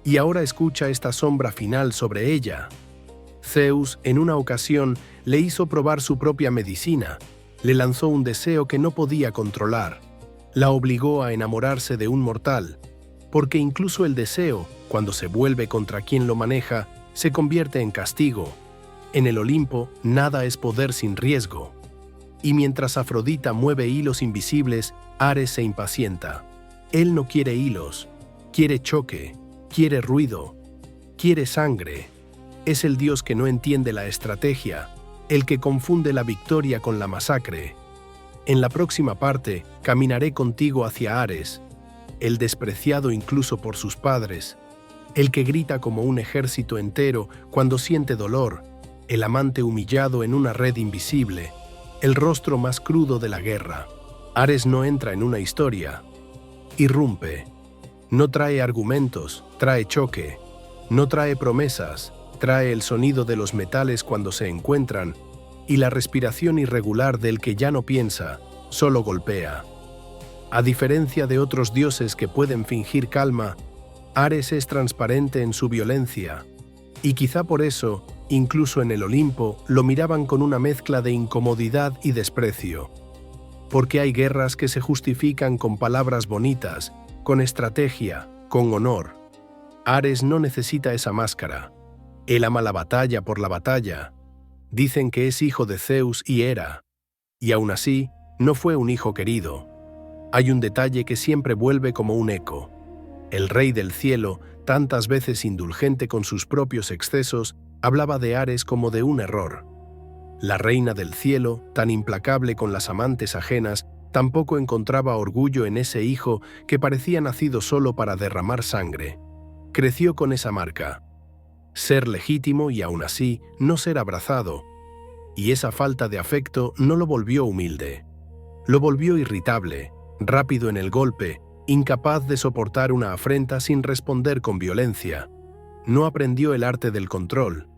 Y ahora escucha esta sombra final sobre ella. Zeus, en una ocasión, le hizo probar su propia medicina, le lanzó un deseo que no podía controlar, la obligó a enamorarse de un mortal, porque incluso el deseo, cuando se vuelve contra quien lo maneja, se convierte en castigo. En el Olimpo, nada es poder sin riesgo. Y mientras Afrodita mueve hilos invisibles, Ares se impacienta. Él no quiere hilos, quiere choque, quiere ruido, quiere sangre. Es el dios que no entiende la estrategia, el que confunde la victoria con la masacre. En la próxima parte, caminaré contigo hacia Ares, el despreciado incluso por sus padres, el que grita como un ejército entero cuando siente dolor, el amante humillado en una red invisible, el rostro más crudo de la guerra. Ares no entra en una historia, irrumpe. No trae argumentos, trae choque. No trae promesas, trae el sonido de los metales cuando se encuentran y la respiración irregular del que ya no piensa, solo golpea. A diferencia de otros dioses que pueden fingir calma, Ares es transparente en su violencia, y quizá por eso, incluso en el Olimpo, lo miraban con una mezcla de incomodidad y desprecio. Porque hay guerras que se justifican con palabras bonitas, con estrategia, con honor. Ares no necesita esa máscara. Él ama la batalla por la batalla. Dicen que es hijo de Zeus y Hera, y aún así, no fue un hijo querido. Hay un detalle que siempre vuelve como un eco. El rey del cielo, tantas veces indulgente con sus propios excesos, hablaba de Ares como de un error. La reina del cielo, tan implacable con las amantes ajenas, tampoco encontraba orgullo en ese hijo que parecía nacido solo para derramar sangre. Creció con esa marca. Ser legítimo y aún así no ser abrazado. Y esa falta de afecto no lo volvió humilde. Lo volvió irritable, rápido en el golpe, incapaz de soportar una afrenta sin responder con violencia. No aprendió el arte del control,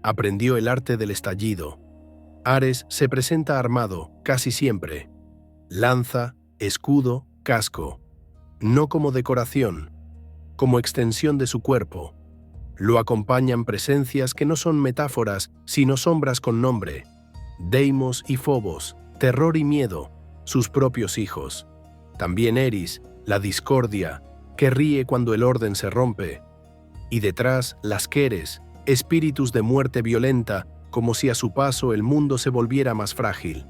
aprendió el arte del estallido. Ares se presenta armado, casi siempre. Lanza, escudo, casco. No como decoración, como extensión de su cuerpo. Lo acompañan presencias que no son metáforas, sino sombras con nombre. Deimos y Fobos, terror y miedo, sus propios hijos. También Eris, la discordia, que ríe cuando el orden se rompe. Y detrás, las Queres, espíritus de muerte violenta, como si a su paso el mundo se volviera más frágil.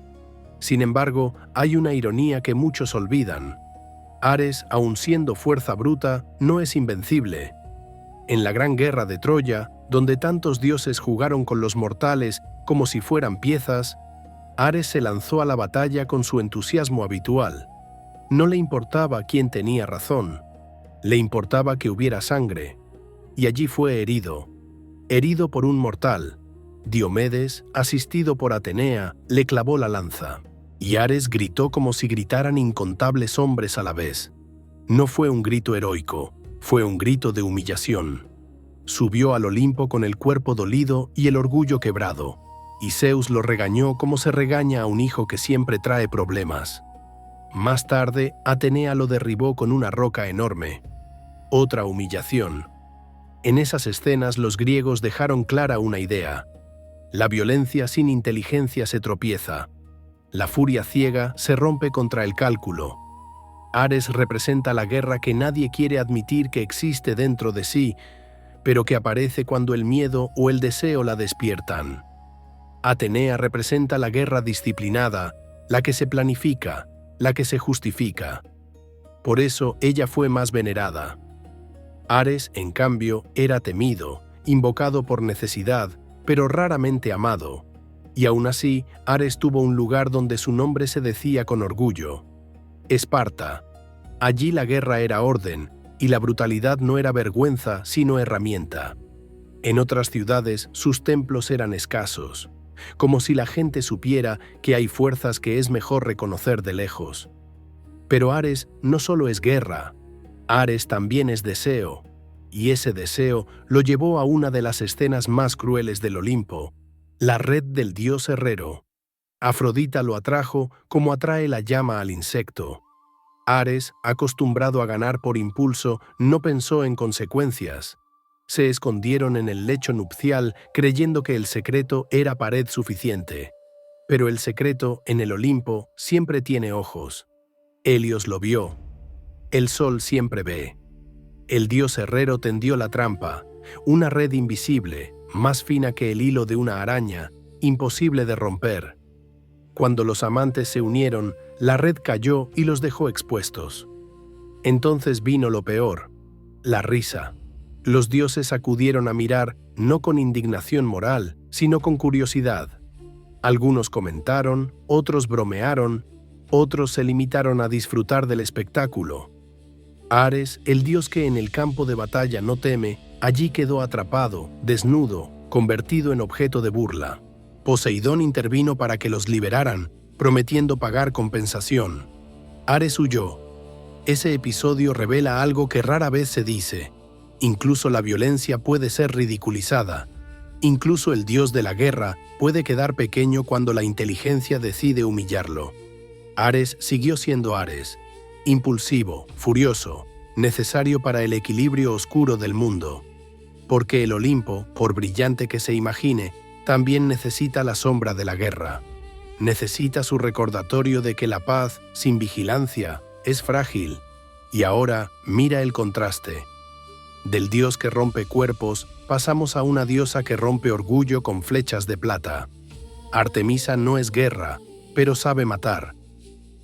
Sin embargo, hay una ironía que muchos olvidan. Ares, aun siendo fuerza bruta, no es invencible. En la gran guerra de Troya, donde tantos dioses jugaron con los mortales como si fueran piezas, Ares se lanzó a la batalla con su entusiasmo habitual. No le importaba quién tenía razón, le importaba que hubiera sangre, y allí fue herido por un mortal. Diomedes, asistido por Atenea, le clavó la lanza, y Ares gritó como si gritaran incontables hombres a la vez. No fue un grito heroico, fue un grito de humillación. Subió al Olimpo con el cuerpo dolido y el orgullo quebrado, y Zeus lo regañó como se regaña a un hijo que siempre trae problemas. Más tarde, Atenea lo derribó con una roca enorme. Otra humillación. En esas escenas los griegos dejaron clara una idea. La violencia sin inteligencia se tropieza. La furia ciega se rompe contra el cálculo. Ares representa la guerra que nadie quiere admitir que existe dentro de sí, pero que aparece cuando el miedo o el deseo la despiertan. Atenea representa la guerra disciplinada, la que se planifica, la que se justifica. Por eso ella fue más venerada. Ares, en cambio, era temido, invocado por necesidad, pero raramente amado. Y aún así, Ares tuvo un lugar donde su nombre se decía con orgullo: Esparta. Allí la guerra era orden, y la brutalidad no era vergüenza, sino herramienta. En otras ciudades, sus templos eran escasos, como si la gente supiera que hay fuerzas que es mejor reconocer de lejos. Pero Ares no solo es guerra, Ares también es deseo, y ese deseo lo llevó a una de las escenas más crueles del Olimpo, la red del dios herrero. Afrodita lo atrajo como atrae la llama al insecto. Ares, acostumbrado a ganar por impulso, no pensó en consecuencias. Se escondieron en el lecho nupcial creyendo que el secreto era pared suficiente. Pero el secreto, en el Olimpo, siempre tiene ojos. Helios lo vio. El sol siempre ve. El dios herrero tendió la trampa, una red invisible, más fina que el hilo de una araña, imposible de romper. Cuando los amantes se unieron, la red cayó y los dejó expuestos. Entonces vino lo peor, la risa. Los dioses acudieron a mirar, no con indignación moral, sino con curiosidad. Algunos comentaron, otros bromearon, otros se limitaron a disfrutar del espectáculo. Ares, el dios que en el campo de batalla no teme, allí quedó atrapado, desnudo, convertido en objeto de burla. Poseidón intervino para que los liberaran, prometiendo pagar compensación. Ares huyó. Ese episodio revela algo que rara vez se dice. Incluso la violencia puede ser ridiculizada. Incluso el dios de la guerra puede quedar pequeño cuando la inteligencia decide humillarlo. Ares siguió siendo Ares, impulsivo, furioso, necesario para el equilibrio oscuro del mundo. Porque el Olimpo, por brillante que se imagine, también necesita la sombra de la guerra. Necesita su recordatorio de que la paz, sin vigilancia, es frágil. Y ahora mira el contraste. Del dios que rompe cuerpos, pasamos a una diosa que rompe orgullo con flechas de plata. Artemisa no es guerra, pero sabe matar.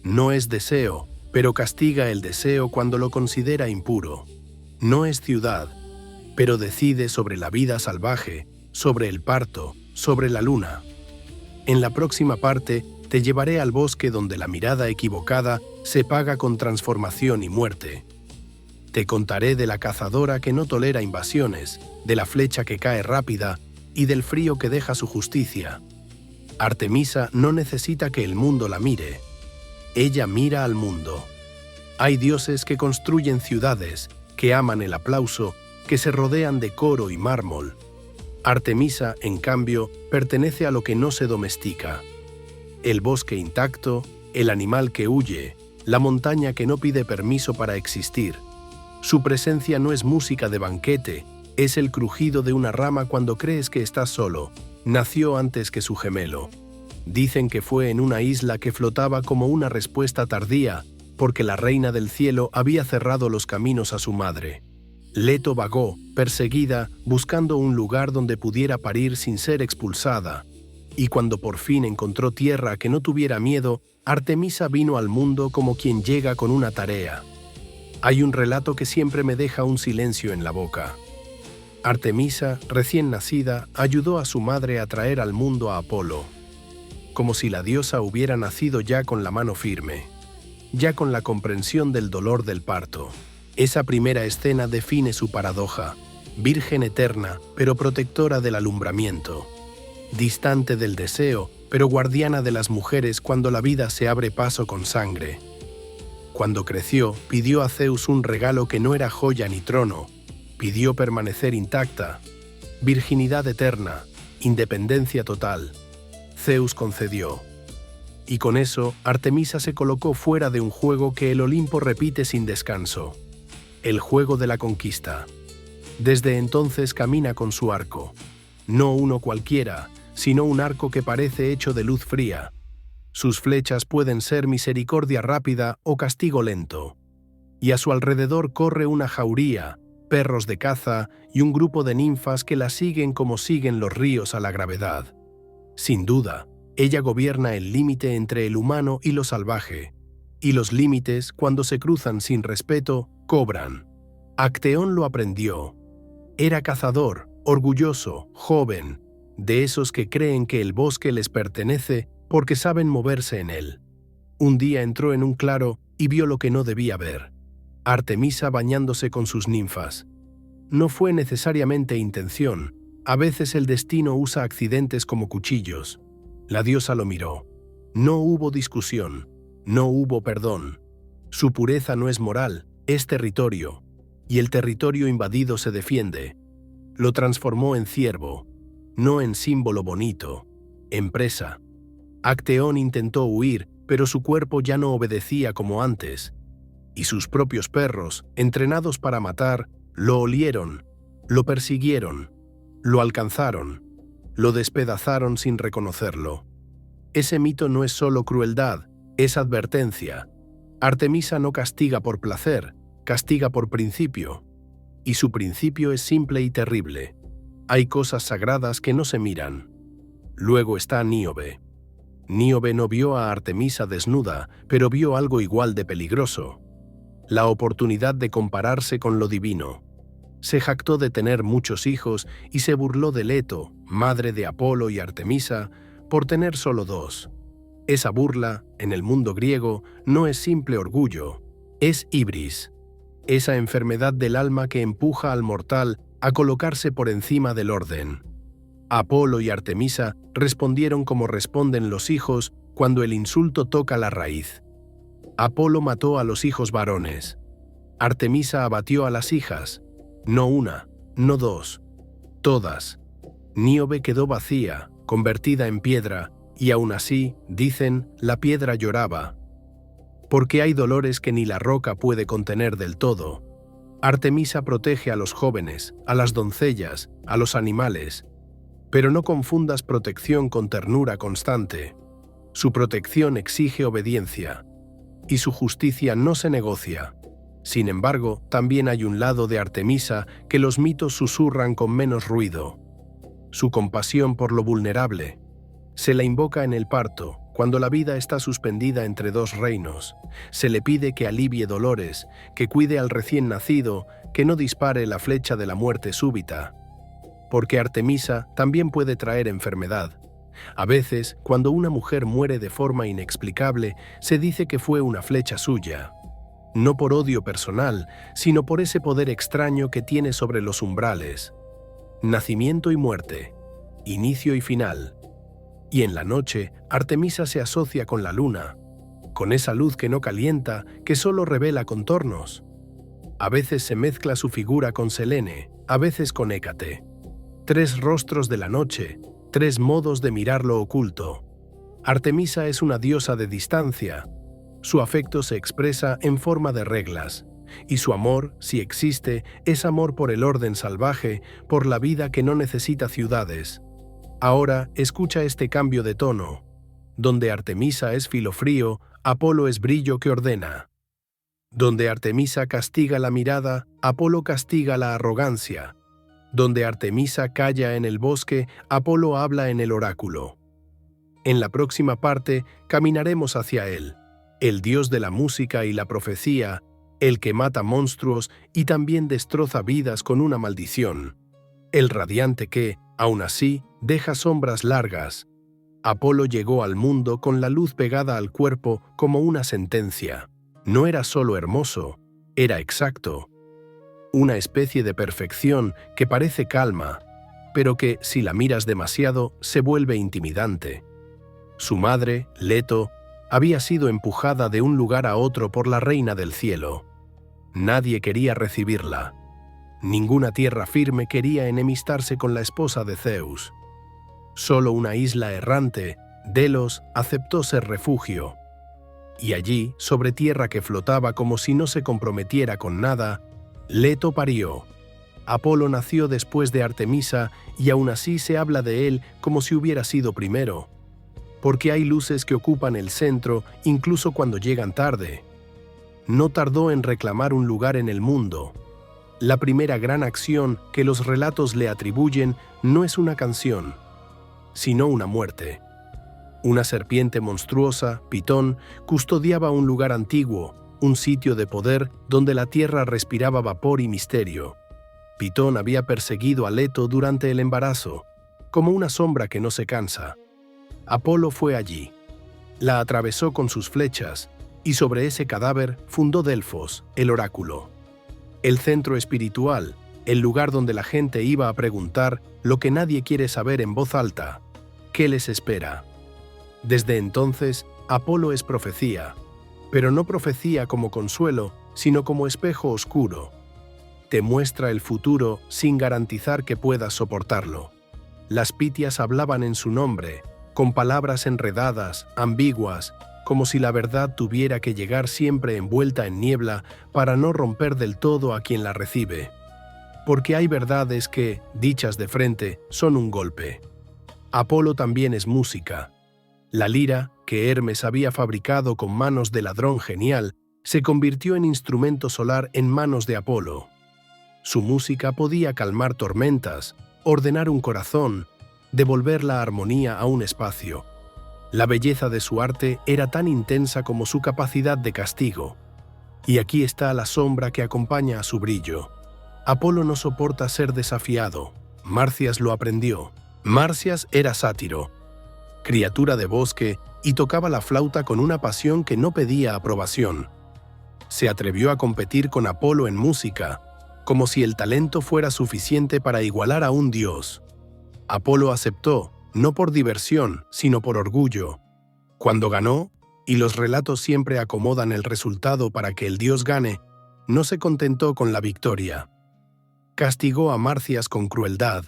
No es deseo, pero castiga el deseo cuando lo considera impuro. No es ciudad, pero decide sobre la vida salvaje, sobre el parto, sobre la luna. En la próxima parte, te llevaré al bosque donde la mirada equivocada se paga con transformación y muerte. Te contaré de la cazadora que no tolera invasiones, de la flecha que cae rápida y del frío que deja su justicia. Artemisa no necesita que el mundo la mire. Ella mira al mundo. Hay dioses que construyen ciudades, que aman el aplauso, que se rodean de coro y mármol. Artemisa, en cambio, pertenece a lo que no se domestica. El bosque intacto, el animal que huye, la montaña que no pide permiso para existir. Su presencia no es música de banquete, es el crujido de una rama cuando crees que estás solo. Nació antes que su gemelo. Dicen que fue en una isla que flotaba como una respuesta tardía, porque la reina del cielo había cerrado los caminos a su madre. Leto vagó, perseguida, buscando un lugar donde pudiera parir sin ser expulsada. Y cuando por fin encontró tierra que no tuviera miedo, Artemisa vino al mundo como quien llega con una tarea. Hay un relato que siempre me deja un silencio en la boca. Artemisa, recién nacida, ayudó a su madre a traer al mundo a Apolo. Como si la diosa hubiera nacido ya con la mano firme, ya con la comprensión del dolor del parto. Esa primera escena define su paradoja, virgen eterna, pero protectora del alumbramiento, distante del deseo, pero guardiana de las mujeres cuando la vida se abre paso con sangre. Cuando creció, pidió a Zeus un regalo que no era joya ni trono, pidió permanecer intacta, virginidad eterna, independencia total. Zeus concedió. Y con eso, Artemisa se colocó fuera de un juego que el Olimpo repite sin descanso, el juego de la conquista. Desde entonces camina con su arco, no uno cualquiera, sino un arco que parece hecho de luz fría. Sus flechas pueden ser misericordia rápida o castigo lento. Y a su alrededor corre una jauría, perros de caza y un grupo de ninfas que la siguen como siguen los ríos a la gravedad. Sin duda, Ella gobierna el límite entre el humano y lo salvaje, y los límites, cuando se cruzan sin respeto, cobran. Acteón lo aprendió. Era cazador, orgulloso, joven, de esos que creen que el bosque les pertenece porque saben moverse en él. Un día entró en un claro y vio lo que no debía ver: Artemisa bañándose con sus ninfas. No fue necesariamente intención, a veces el destino usa accidentes como cuchillos. La diosa lo miró. No hubo discusión, no hubo perdón. Su pureza no es moral, es territorio, y el territorio invadido se defiende. Lo transformó en ciervo, no en símbolo bonito, en presa. Acteón intentó huir, pero su cuerpo ya no obedecía como antes, y sus propios perros, entrenados para matar, lo olieron, lo persiguieron, lo alcanzaron, lo despedazaron sin reconocerlo. Ese mito no es solo crueldad, es advertencia. Artemisa no castiga por placer, castiga por principio, y su principio es simple y terrible. Hay cosas sagradas que no se miran. Luego está Níobe. Níobe no vio a Artemisa desnuda, pero vio algo igual de peligroso: la oportunidad de compararse con lo divino. Se jactó de tener muchos hijos y se burló de Leto, madre de Apolo y Artemisa, por tener solo 2. Esa burla, en el mundo griego, no es simple orgullo, es ibris, esa enfermedad del alma que empuja al mortal a colocarse por encima del orden. Apolo y Artemisa respondieron como responden los hijos cuando el insulto toca la raíz. Apolo mató a los hijos varones. Artemisa abatió a las hijas, no una, no 2, todas. Níobe quedó vacía, convertida en piedra, y aún así, dicen, la piedra lloraba. Porque hay dolores que ni la roca puede contener del todo. Artemisa protege a los jóvenes, a las doncellas, a los animales. Pero no confundas protección con ternura constante. Su protección exige obediencia, y su justicia no se negocia. Sin embargo, también hay un lado de Artemisa que los mitos susurran con menos ruido: su compasión por lo vulnerable. Se la invoca en el parto, cuando la vida está suspendida entre 2 reinos. Se le pide que alivie dolores, que cuide al recién nacido, que no dispare la flecha de la muerte súbita. Porque Artemisa también puede traer enfermedad. A veces, cuando una mujer muere de forma inexplicable, se dice que fue una flecha suya. No por odio personal, sino por ese poder extraño que tiene sobre los umbrales. Nacimiento y muerte, inicio y final. Y en la noche, Artemisa se asocia con la luna, con esa luz que no calienta, que solo revela contornos. A veces se mezcla su figura con Selene, a veces con Hécate. 3 rostros de la noche, 3 modos de mirar lo oculto. Artemisa es una diosa de distancia. Su afecto se expresa en forma de reglas, y su amor, si existe, es amor por el orden salvaje, por la vida que no necesita ciudades. Ahora escucha este cambio de tono. Donde Artemisa es filo frío, Apolo es brillo que ordena. Donde Artemisa castiga la mirada, Apolo castiga la arrogancia. Donde Artemisa calla en el bosque, Apolo habla en el oráculo. En la próxima parte caminaremos hacia él, el dios de la música y la profecía, el que mata monstruos y también destroza vidas con una maldición, el radiante que, aún así, deja sombras largas. Apolo llegó al mundo con la luz pegada al cuerpo como una sentencia. No era solo hermoso, era exacto. Una especie de perfección que parece calma, pero que, si la miras demasiado, se vuelve intimidante. Su madre, Leto, había sido empujada de un lugar a otro por la reina del cielo. Nadie quería recibirla. Ninguna tierra firme quería enemistarse con la esposa de Zeus. Solo una isla errante, Delos, aceptó ser refugio. Y allí, sobre tierra que flotaba como si no se comprometiera con nada, Leto parió. Apolo nació después de Artemisa y aún así se habla de él como si hubiera sido primero. Porque hay luces que ocupan el centro incluso cuando llegan tarde. No tardó en reclamar un lugar en el mundo. La primera gran acción que los relatos le atribuyen no es una canción, sino una muerte. Una serpiente monstruosa, Pitón, custodiaba un lugar antiguo, un sitio de poder donde la tierra respiraba vapor y misterio. Pitón había perseguido a Leto durante el embarazo, como una sombra que no se cansa. Apolo fue allí. La atravesó con sus flechas, y sobre ese cadáver fundó Delfos, el oráculo. El centro espiritual, el lugar donde la gente iba a preguntar lo que nadie quiere saber en voz alta: ¿qué les espera? Desde entonces, Apolo es profecía, pero no profecía como consuelo, sino como espejo oscuro. Te muestra el futuro sin garantizar que puedas soportarlo. Las pitias hablaban en su nombre, con palabras enredadas, ambiguas, como si la verdad tuviera que llegar siempre envuelta en niebla para no romper del todo a quien la recibe. Porque hay verdades que, dichas de frente, son un golpe. Apolo también es música. La lira, que Hermes había fabricado con manos de ladrón genial, se convirtió en instrumento solar en manos de Apolo. Su música podía calmar tormentas, ordenar un corazón, devolver la armonía a un espacio. La belleza de su arte era tan intensa como su capacidad de castigo. Y aquí está la sombra que acompaña a su brillo. Apolo no soporta ser desafiado. Marcias lo aprendió. Marcias era sátiro, criatura de bosque, y tocaba la flauta con una pasión que no pedía aprobación. Se atrevió a competir con Apolo en música, como si el talento fuera suficiente para igualar a un dios. Apolo aceptó, no por diversión, sino por orgullo. Cuando ganó, y los relatos siempre acomodan el resultado para que el dios gane, no se contentó con la victoria. Castigó a Marcias con crueldad,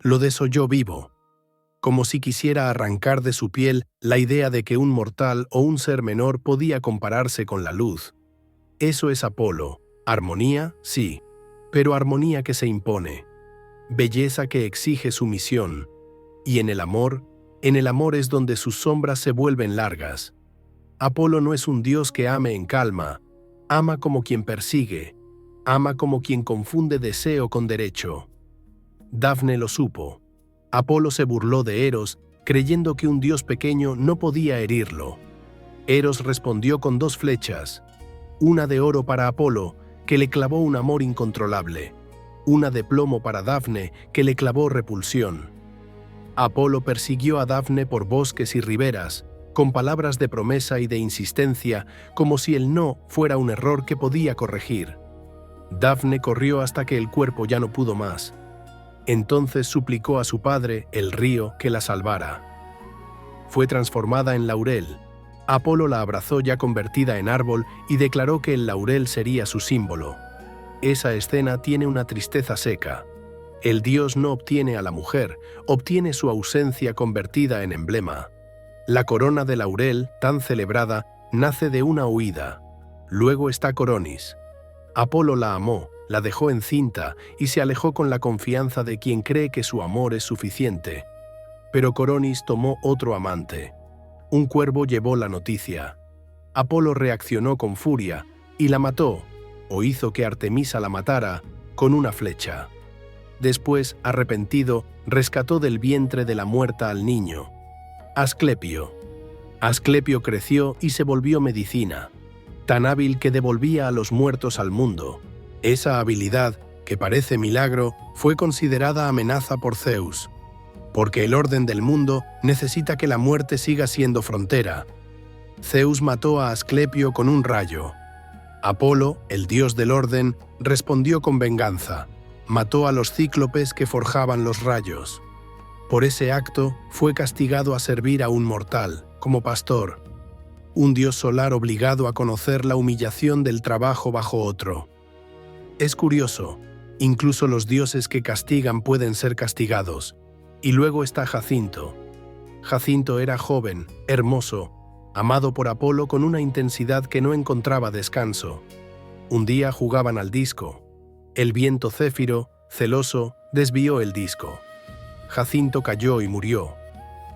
lo desolló vivo, como si quisiera arrancar de su piel la idea de que un mortal o un ser menor podía compararse con la luz. Eso es Apolo. Armonía, sí, pero armonía que se impone. Belleza que exige sumisión. Y en el amor es donde sus sombras se vuelven largas. Apolo no es un dios que ame en calma, ama como quien persigue, ama como quien confunde deseo con derecho. Dafne lo supo. Apolo se burló de Eros, creyendo que un dios pequeño no podía herirlo. Eros respondió con 2 flechas, una de oro para Apolo, que le clavó un amor incontrolable, una de plomo para Dafne, que le clavó repulsión. Apolo persiguió a Dafne por bosques y riberas, con palabras de promesa y de insistencia, como si el no fuera un error que podía corregir. Dafne corrió hasta que el cuerpo ya no pudo más. Entonces suplicó a su padre, el río, que la salvara. Fue transformada en laurel. Apolo la abrazó ya convertida en árbol y declaró que el laurel sería su símbolo. Esa escena tiene una tristeza seca. El dios no obtiene a la mujer, obtiene su ausencia convertida en emblema. La corona de laurel, tan celebrada, nace de una huida. Luego está Coronis. Apolo la amó, la dejó encinta y se alejó con la confianza de quien cree que su amor es suficiente. Pero Coronis tomó otro amante. Un cuervo llevó la noticia. Apolo reaccionó con furia y la mató, o hizo que Artemisa la matara, con una flecha. Después, arrepentido, rescató del vientre de la muerta al niño. Asclepio. Asclepio creció y se volvió medicina, tan hábil que devolvía a los muertos al mundo. Esa habilidad, que parece milagro, fue considerada amenaza por Zeus, porque el orden del mundo necesita que la muerte siga siendo frontera. Zeus mató a Asclepio con un rayo. Apolo, el dios del orden, respondió con venganza. Mató a los cíclopes que forjaban los rayos. Por ese acto fue castigado a servir a un mortal, como pastor, un dios solar obligado a conocer la humillación del trabajo bajo otro. Es curioso, incluso los dioses que castigan pueden ser castigados. Y luego está Jacinto. Jacinto era joven, hermoso, amado por Apolo con una intensidad que no encontraba descanso. Un día jugaban al disco. El viento céfiro, celoso, desvió el disco. Jacinto cayó y murió.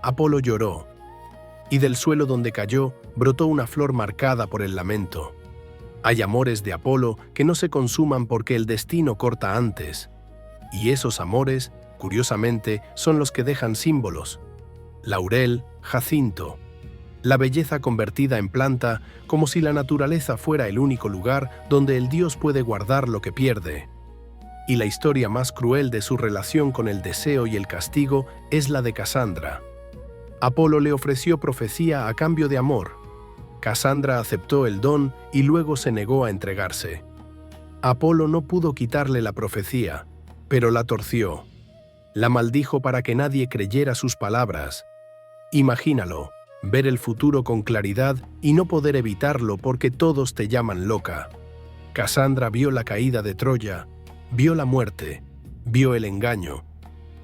Apolo lloró. Y del suelo donde cayó brotó una flor marcada por el lamento. Hay amores de Apolo que no se consuman porque el destino corta antes. Y esos amores, curiosamente, son los que dejan símbolos. Laurel, jacinto. La belleza convertida en planta, como si la naturaleza fuera el único lugar donde el dios puede guardar lo que pierde. Y la historia más cruel de su relación con el deseo y el castigo es la de Casandra. Apolo le ofreció profecía a cambio de amor. Casandra aceptó el don y luego se negó a entregarse. Apolo no pudo quitarle la profecía, pero la torció. La maldijo para que nadie creyera sus palabras. Imagínalo, ver el futuro con claridad y no poder evitarlo porque todos te llaman loca. Casandra vio la caída de Troya, vio la muerte, vio el engaño,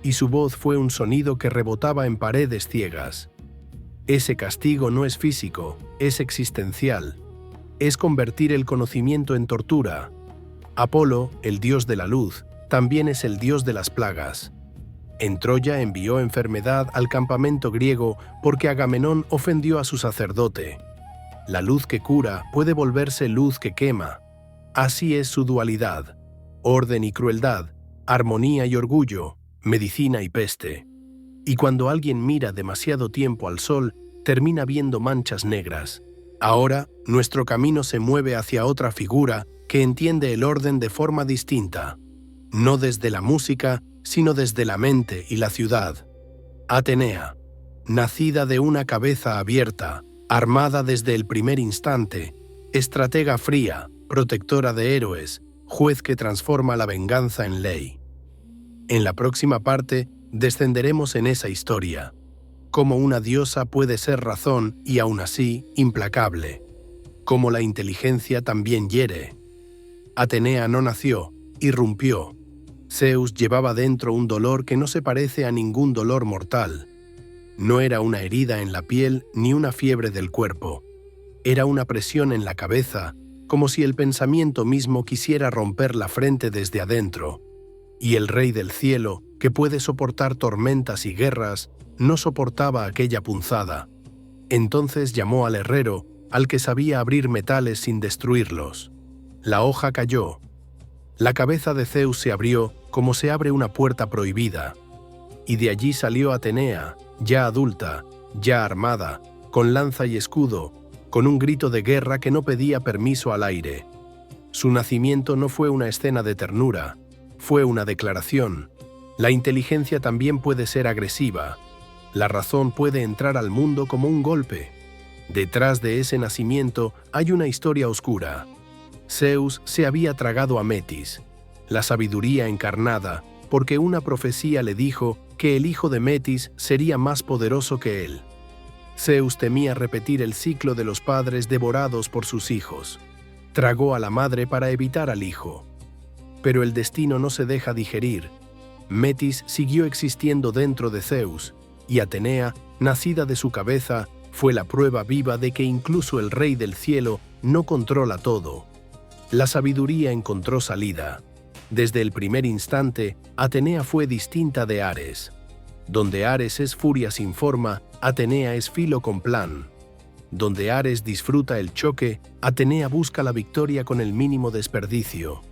y su voz fue un sonido que rebotaba en paredes ciegas. Ese castigo no es físico, es existencial. Es convertir el conocimiento en tortura. Apolo, el dios de la luz, también es el dios de las plagas. En Troya envió enfermedad al campamento griego porque Agamenón ofendió a su sacerdote. La luz que cura puede volverse luz que quema. Así es su dualidad: orden y crueldad, armonía y orgullo, medicina y peste. Y cuando alguien mira demasiado tiempo al sol, termina viendo manchas negras. Ahora, nuestro camino se mueve hacia otra figura que entiende el orden de forma distinta. No desde la música, sino desde la mente y la ciudad. Atenea, nacida de una cabeza abierta, armada desde el primer instante, estratega fría, protectora de héroes, juez que transforma la venganza en ley. En la próxima parte, descenderemos en esa historia. Cómo una diosa puede ser razón y aún así implacable. Cómo la inteligencia también hiere. Atenea no nació, irrumpió. Zeus llevaba dentro un dolor que no se parece a ningún dolor mortal. No era una herida en la piel ni una fiebre del cuerpo. Era una presión en la cabeza, como si el pensamiento mismo quisiera romper la frente desde adentro. Y el rey del cielo, que puede soportar tormentas y guerras, no soportaba aquella punzada. Entonces llamó al herrero, al que sabía abrir metales sin destruirlos. La hoja cayó. La cabeza de Zeus se abrió como se abre una puerta prohibida. Y de allí salió Atenea, ya adulta, ya armada, con lanza y escudo, con un grito de guerra que no pedía permiso al aire. Su nacimiento no fue una escena de ternura, fue una declaración. La inteligencia también puede ser agresiva. La razón puede entrar al mundo como un golpe. Detrás de ese nacimiento hay una historia oscura. Zeus se había tragado a Metis, la sabiduría encarnada, porque una profecía le dijo que el hijo de Metis sería más poderoso que él. Zeus temía repetir el ciclo de los padres devorados por sus hijos. Tragó a la madre para evitar al hijo. Pero el destino no se deja digerir. Metis siguió existiendo dentro de Zeus, y Atenea, nacida de su cabeza, fue la prueba viva de que incluso el rey del cielo no controla todo. La sabiduría encontró salida. Desde el primer instante, Atenea fue distinta de Ares. Donde Ares es furia sin forma, Atenea es filo con plan. Donde Ares disfruta el choque, Atenea busca la victoria con el mínimo desperdicio.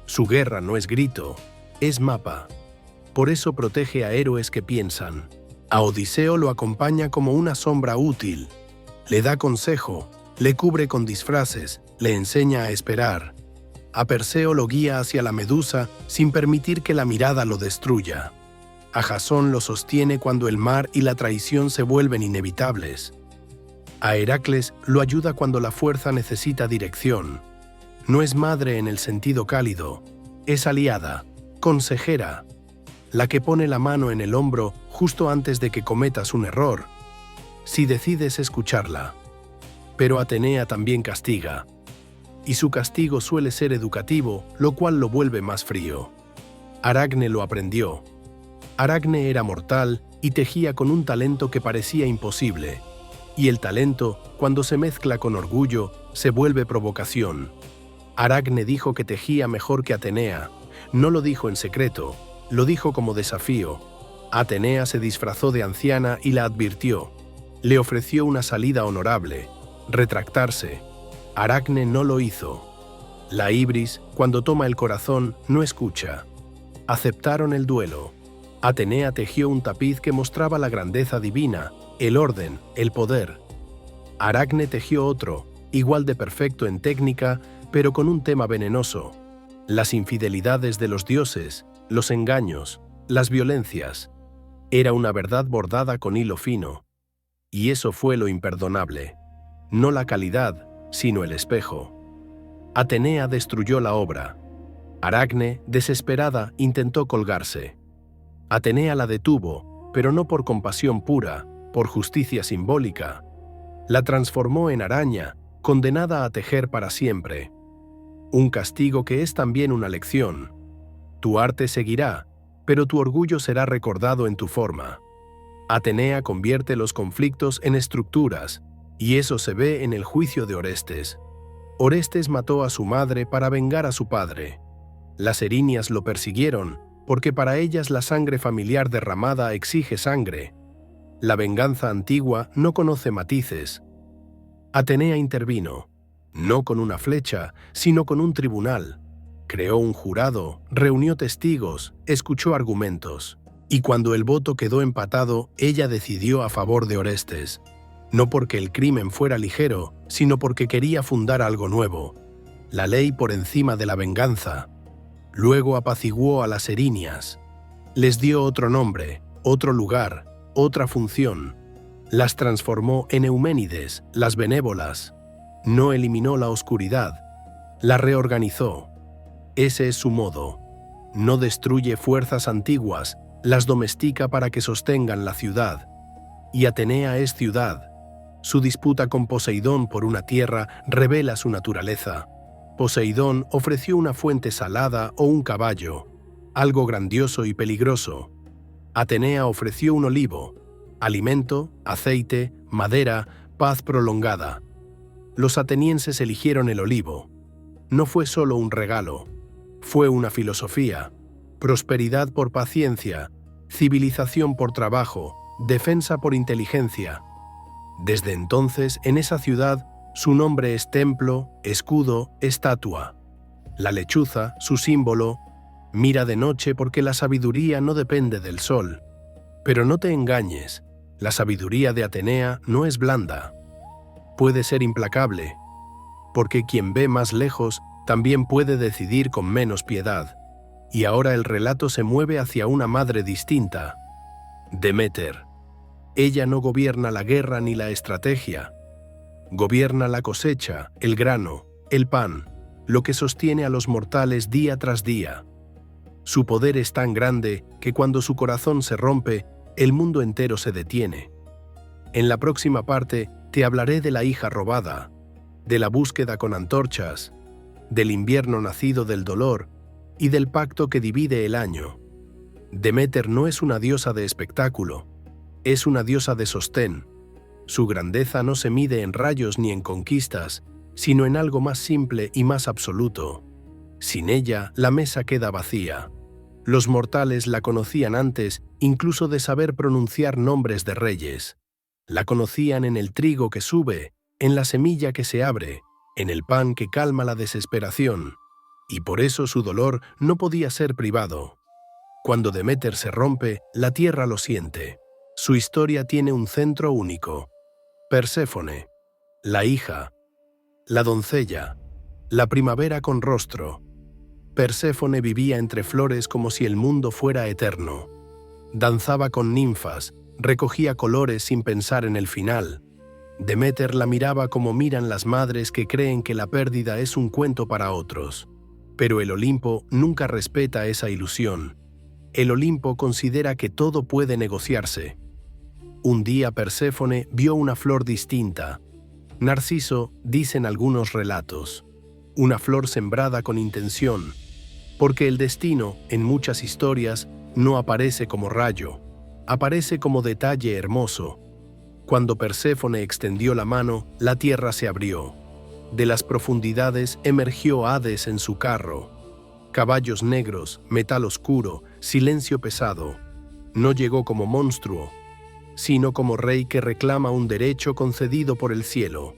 Su guerra no es grito, es mapa. Por eso protege a héroes que piensan. A Odiseo lo acompaña como una sombra útil. Le da consejo, le cubre con disfraces, le enseña a esperar. A Perseo lo guía hacia la Medusa sin permitir que la mirada lo destruya. A Jasón lo sostiene cuando el mar y la traición se vuelven inevitables. A Heracles lo ayuda cuando la fuerza necesita dirección. No es madre en el sentido cálido, es aliada, consejera, la que pone la mano en el hombro justo antes de que cometas un error, si decides escucharla. Pero Atenea también castiga, y su castigo suele ser educativo, lo cual lo vuelve más frío. Aracne lo aprendió. Aracne era mortal y tejía con un talento que parecía imposible, y el talento, cuando se mezcla con orgullo, se vuelve provocación. Aracne dijo que tejía mejor que Atenea. No lo dijo en secreto, lo dijo como desafío. Atenea se disfrazó de anciana y la advirtió. Le ofreció una salida honorable, retractarse. Aracne no lo hizo. La ibris, cuando toma el corazón, no escucha. Aceptaron el duelo. Atenea tejió un tapiz que mostraba la grandeza divina, el orden, el poder. Aracne tejió otro, igual de perfecto en técnica, pero con un tema venenoso: las infidelidades de los dioses, los engaños, las violencias. Era una verdad bordada con hilo fino. Y eso fue lo imperdonable. No la calidad, sino el espejo. Atenea destruyó la obra. Aracne, desesperada, intentó colgarse. Atenea la detuvo, pero no por compasión pura, por justicia simbólica. La transformó en araña, condenada a tejer para siempre. Un castigo que es también una lección. Tu arte seguirá, pero tu orgullo será recordado en tu forma. Atenea convierte los conflictos en estructuras, y eso se ve en el juicio de Orestes. Orestes mató a su madre para vengar a su padre. Las erinias lo persiguieron, porque para ellas la sangre familiar derramada exige sangre. La venganza antigua no conoce matices. Atenea intervino, no con una flecha, sino con un tribunal. Creó un jurado, reunió testigos, escuchó argumentos. Y cuando el voto quedó empatado, ella decidió a favor de Orestes. No porque el crimen fuera ligero, sino porque quería fundar algo nuevo. La ley por encima de la venganza. Luego apaciguó a las erinias. Les dio otro nombre, otro lugar, otra función. Las transformó en Euménides, las benévolas. No eliminó la oscuridad, la reorganizó. Ese es su modo. No destruye fuerzas antiguas, las domestica para que sostengan la ciudad. Y Atenea es ciudad. Su disputa con Poseidón por una tierra revela su naturaleza. Poseidón ofreció una fuente salada o un caballo, algo grandioso y peligroso. Atenea ofreció un olivo, alimento, aceite, madera, paz prolongada. Los atenienses eligieron el olivo. No fue solo un regalo, fue una filosofía: prosperidad por paciencia, civilización por trabajo, defensa por inteligencia. Desde entonces, en esa ciudad, su nombre es templo, escudo, estatua. La lechuza, su símbolo, mira de noche porque la sabiduría no depende del sol. Pero no te engañes, la sabiduría de Atenea no es blanda. Puede ser implacable, porque quien ve más lejos también puede decidir con menos piedad. Y ahora el relato se mueve hacia una madre distinta: Deméter. Ella no gobierna la guerra ni la estrategia. Gobierna la cosecha, el grano, el pan, lo que sostiene a los mortales día tras día. Su poder es tan grande que cuando su corazón se rompe, el mundo entero se detiene. En la próxima parte te hablaré de la hija robada, de la búsqueda con antorchas, del invierno nacido del dolor y del pacto que divide el año. Deméter no es una diosa de espectáculo, es una diosa de sostén. Su grandeza no se mide en rayos ni en conquistas, sino en algo más simple y más absoluto. Sin ella, la mesa queda vacía. Los mortales la conocían antes incluso de saber pronunciar nombres de reyes. La conocían en el trigo que sube, en la semilla que se abre, en el pan que calma la desesperación. Y por eso su dolor no podía ser privado. Cuando Deméter se rompe, la tierra lo siente. Su historia tiene un centro único: Perséfone, la hija, la doncella, la primavera con rostro. Perséfone vivía entre flores como si el mundo fuera eterno. Danzaba con ninfas, recogía colores sin pensar en el final. Deméter la miraba como miran las madres que creen que la pérdida es un cuento para otros. Pero el Olimpo nunca respeta esa ilusión. El Olimpo considera que todo puede negociarse. Un día Perséfone vio una flor distinta. Narciso, dicen algunos relatos. Una flor sembrada con intención, porque el destino, en muchas historias, no aparece como rayo, aparece como detalle hermoso. Cuando Perséfone extendió la mano, la tierra se abrió. De las profundidades emergió Hades en su carro. Caballos negros, metal oscuro, silencio pesado. No llegó como monstruo, sino como rey que reclama un derecho concedido por el cielo.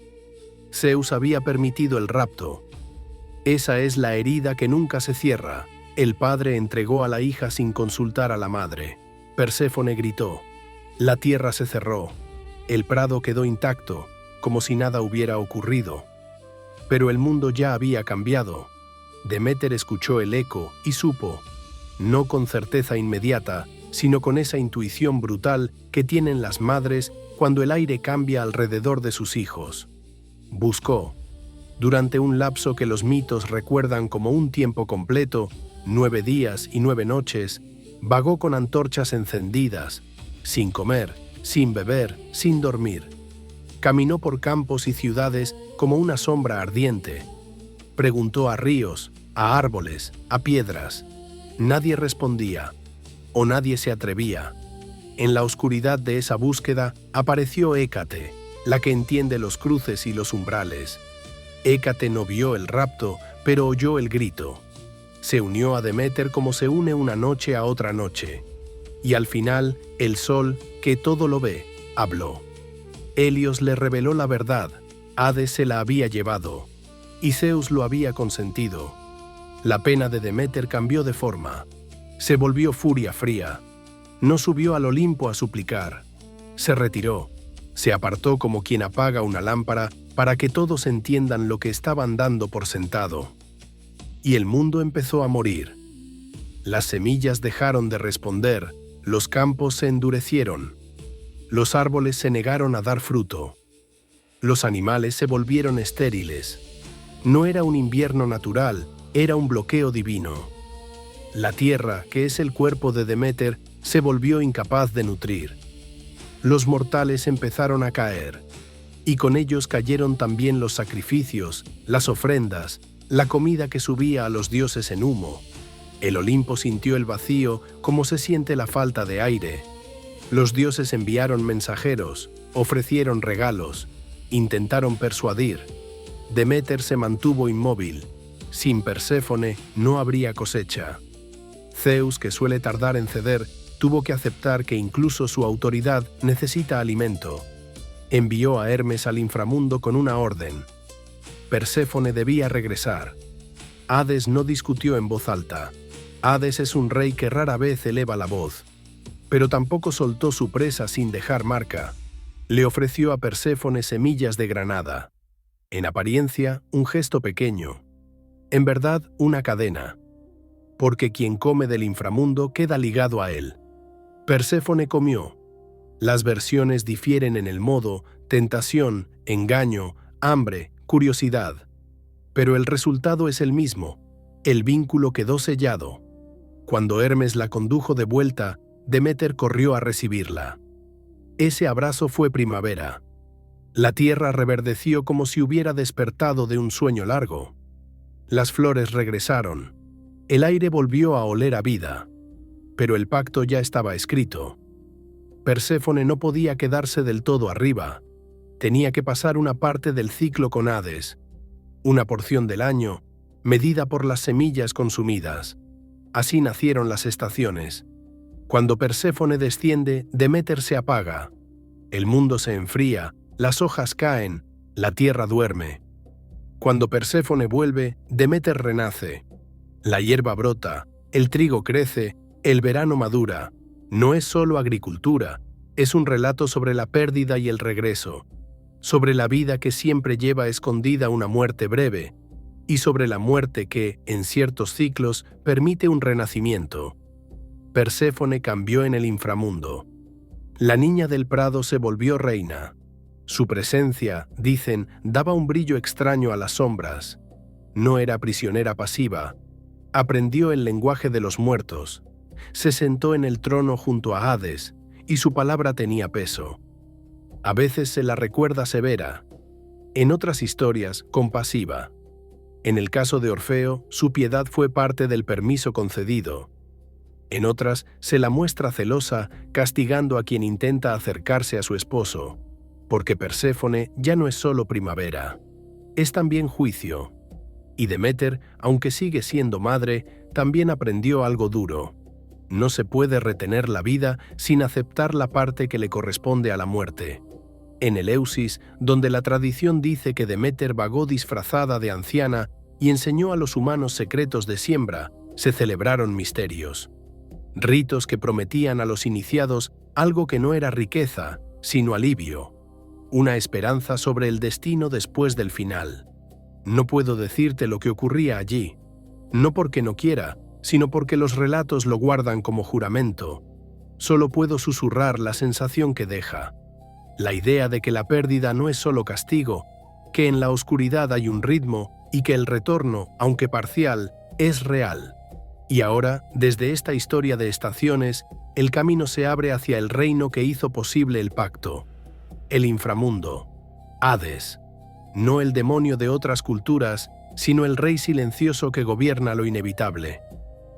Zeus había permitido el rapto. Esa es la herida que nunca se cierra. El padre entregó a la hija sin consultar a la madre. Perséfone gritó. La tierra se cerró. El prado quedó intacto, como si nada hubiera ocurrido. Pero el mundo ya había cambiado. Deméter escuchó el eco y supo, no con certeza inmediata, sino con esa intuición brutal que tienen las madres cuando el aire cambia alrededor de sus hijos. Buscó. Durante un lapso que los mitos recuerdan como un tiempo completo, 9 días y 9 noches, vagó con antorchas encendidas, sin comer, sin beber, sin dormir. Caminó por campos y ciudades como una sombra ardiente. Preguntó a ríos, a árboles, a piedras. Nadie respondía, o nadie se atrevía. En la oscuridad de esa búsqueda apareció Hécate, la que entiende los cruces y los umbrales. Hécate no vio el rapto, pero oyó el grito. Se unió a Deméter como se une una noche a otra noche. Y al final, el sol, que todo lo ve, habló. Helios le reveló la verdad, Hades se la había llevado, y Zeus lo había consentido. La pena de Deméter cambió de forma. Se volvió furia fría. No subió al Olimpo a suplicar. Se retiró. Se apartó como quien apaga una lámpara para que todos entiendan lo que estaban dando por sentado. Y el mundo empezó a morir. Las semillas dejaron de responder, los campos se endurecieron. Los árboles se negaron a dar fruto. Los animales se volvieron estériles. No era un invierno natural, era un bloqueo divino. La tierra, que es el cuerpo de Deméter, se volvió incapaz de nutrir. Los mortales empezaron a caer, y con ellos cayeron también los sacrificios, las ofrendas, la comida que subía a los dioses en humo. El Olimpo sintió el vacío como se siente la falta de aire. Los dioses enviaron mensajeros, ofrecieron regalos, intentaron persuadir. Deméter se mantuvo inmóvil. Sin Perséfone no habría cosecha. Zeus, que suele tardar en ceder, tuvo que aceptar que incluso su autoridad necesita alimento. Envió a Hermes al inframundo con una orden. Perséfone debía regresar. Hades no discutió en voz alta. Hades es un rey que rara vez eleva la voz. Pero tampoco soltó su presa sin dejar marca. Le ofreció a Perséfone semillas de granada. En apariencia, un gesto pequeño. En verdad, una cadena. Porque quien come del inframundo queda ligado a él. Perséfone comió. Las versiones difieren en el modo, tentación, engaño, hambre, curiosidad. Pero el resultado es el mismo. El vínculo quedó sellado. Cuando Hermes la condujo de vuelta, Deméter corrió a recibirla. Ese abrazo fue primavera. La tierra reverdeció como si hubiera despertado de un sueño largo. Las flores regresaron. El aire volvió a oler a vida. Pero el pacto ya estaba escrito. Perséfone no podía quedarse del todo arriba. Tenía que pasar una parte del ciclo con Hades, una porción del año, medida por las semillas consumidas. Así nacieron las estaciones. Cuando Perséfone desciende, Deméter se apaga. El mundo se enfría, las hojas caen, la tierra duerme. Cuando Perséfone vuelve, Deméter renace. La hierba brota, el trigo crece, el verano madura. No es solo agricultura, es un relato sobre la pérdida y el regreso, sobre la vida que siempre lleva escondida una muerte breve, y sobre la muerte que, en ciertos ciclos, permite un renacimiento. Perséfone cambió en el inframundo. La niña del prado se volvió reina. Su presencia, dicen, daba un brillo extraño a las sombras. No era prisionera pasiva. Aprendió el lenguaje de los muertos. Se sentó en el trono junto a Hades, y su palabra tenía peso. A veces se la recuerda severa. En otras historias, compasiva. En el caso de Orfeo, su piedad fue parte del permiso concedido. En otras, se la muestra celosa, castigando a quien intenta acercarse a su esposo, porque Perséfone ya no es solo primavera, es también juicio. Y Deméter, aunque sigue siendo madre, también aprendió algo duro. No se puede retener la vida sin aceptar la parte que le corresponde a la muerte. En Eleusis, donde la tradición dice que Deméter vagó disfrazada de anciana y enseñó a los humanos secretos de siembra, se celebraron misterios. Ritos que prometían a los iniciados algo que no era riqueza, sino alivio. una esperanza sobre el destino después del final. No puedo decirte lo que ocurría allí, no porque no quiera, sino porque los relatos lo guardan como juramento. Solo puedo susurrar la sensación que deja. La idea de que la pérdida no es solo castigo, que en la oscuridad hay un ritmo y que el retorno, aunque parcial, es real. Y ahora, desde esta historia de estaciones, el camino se abre hacia el reino que hizo posible el pacto. El inframundo, Hades. No el demonio de otras culturas, sino el rey silencioso que gobierna lo inevitable.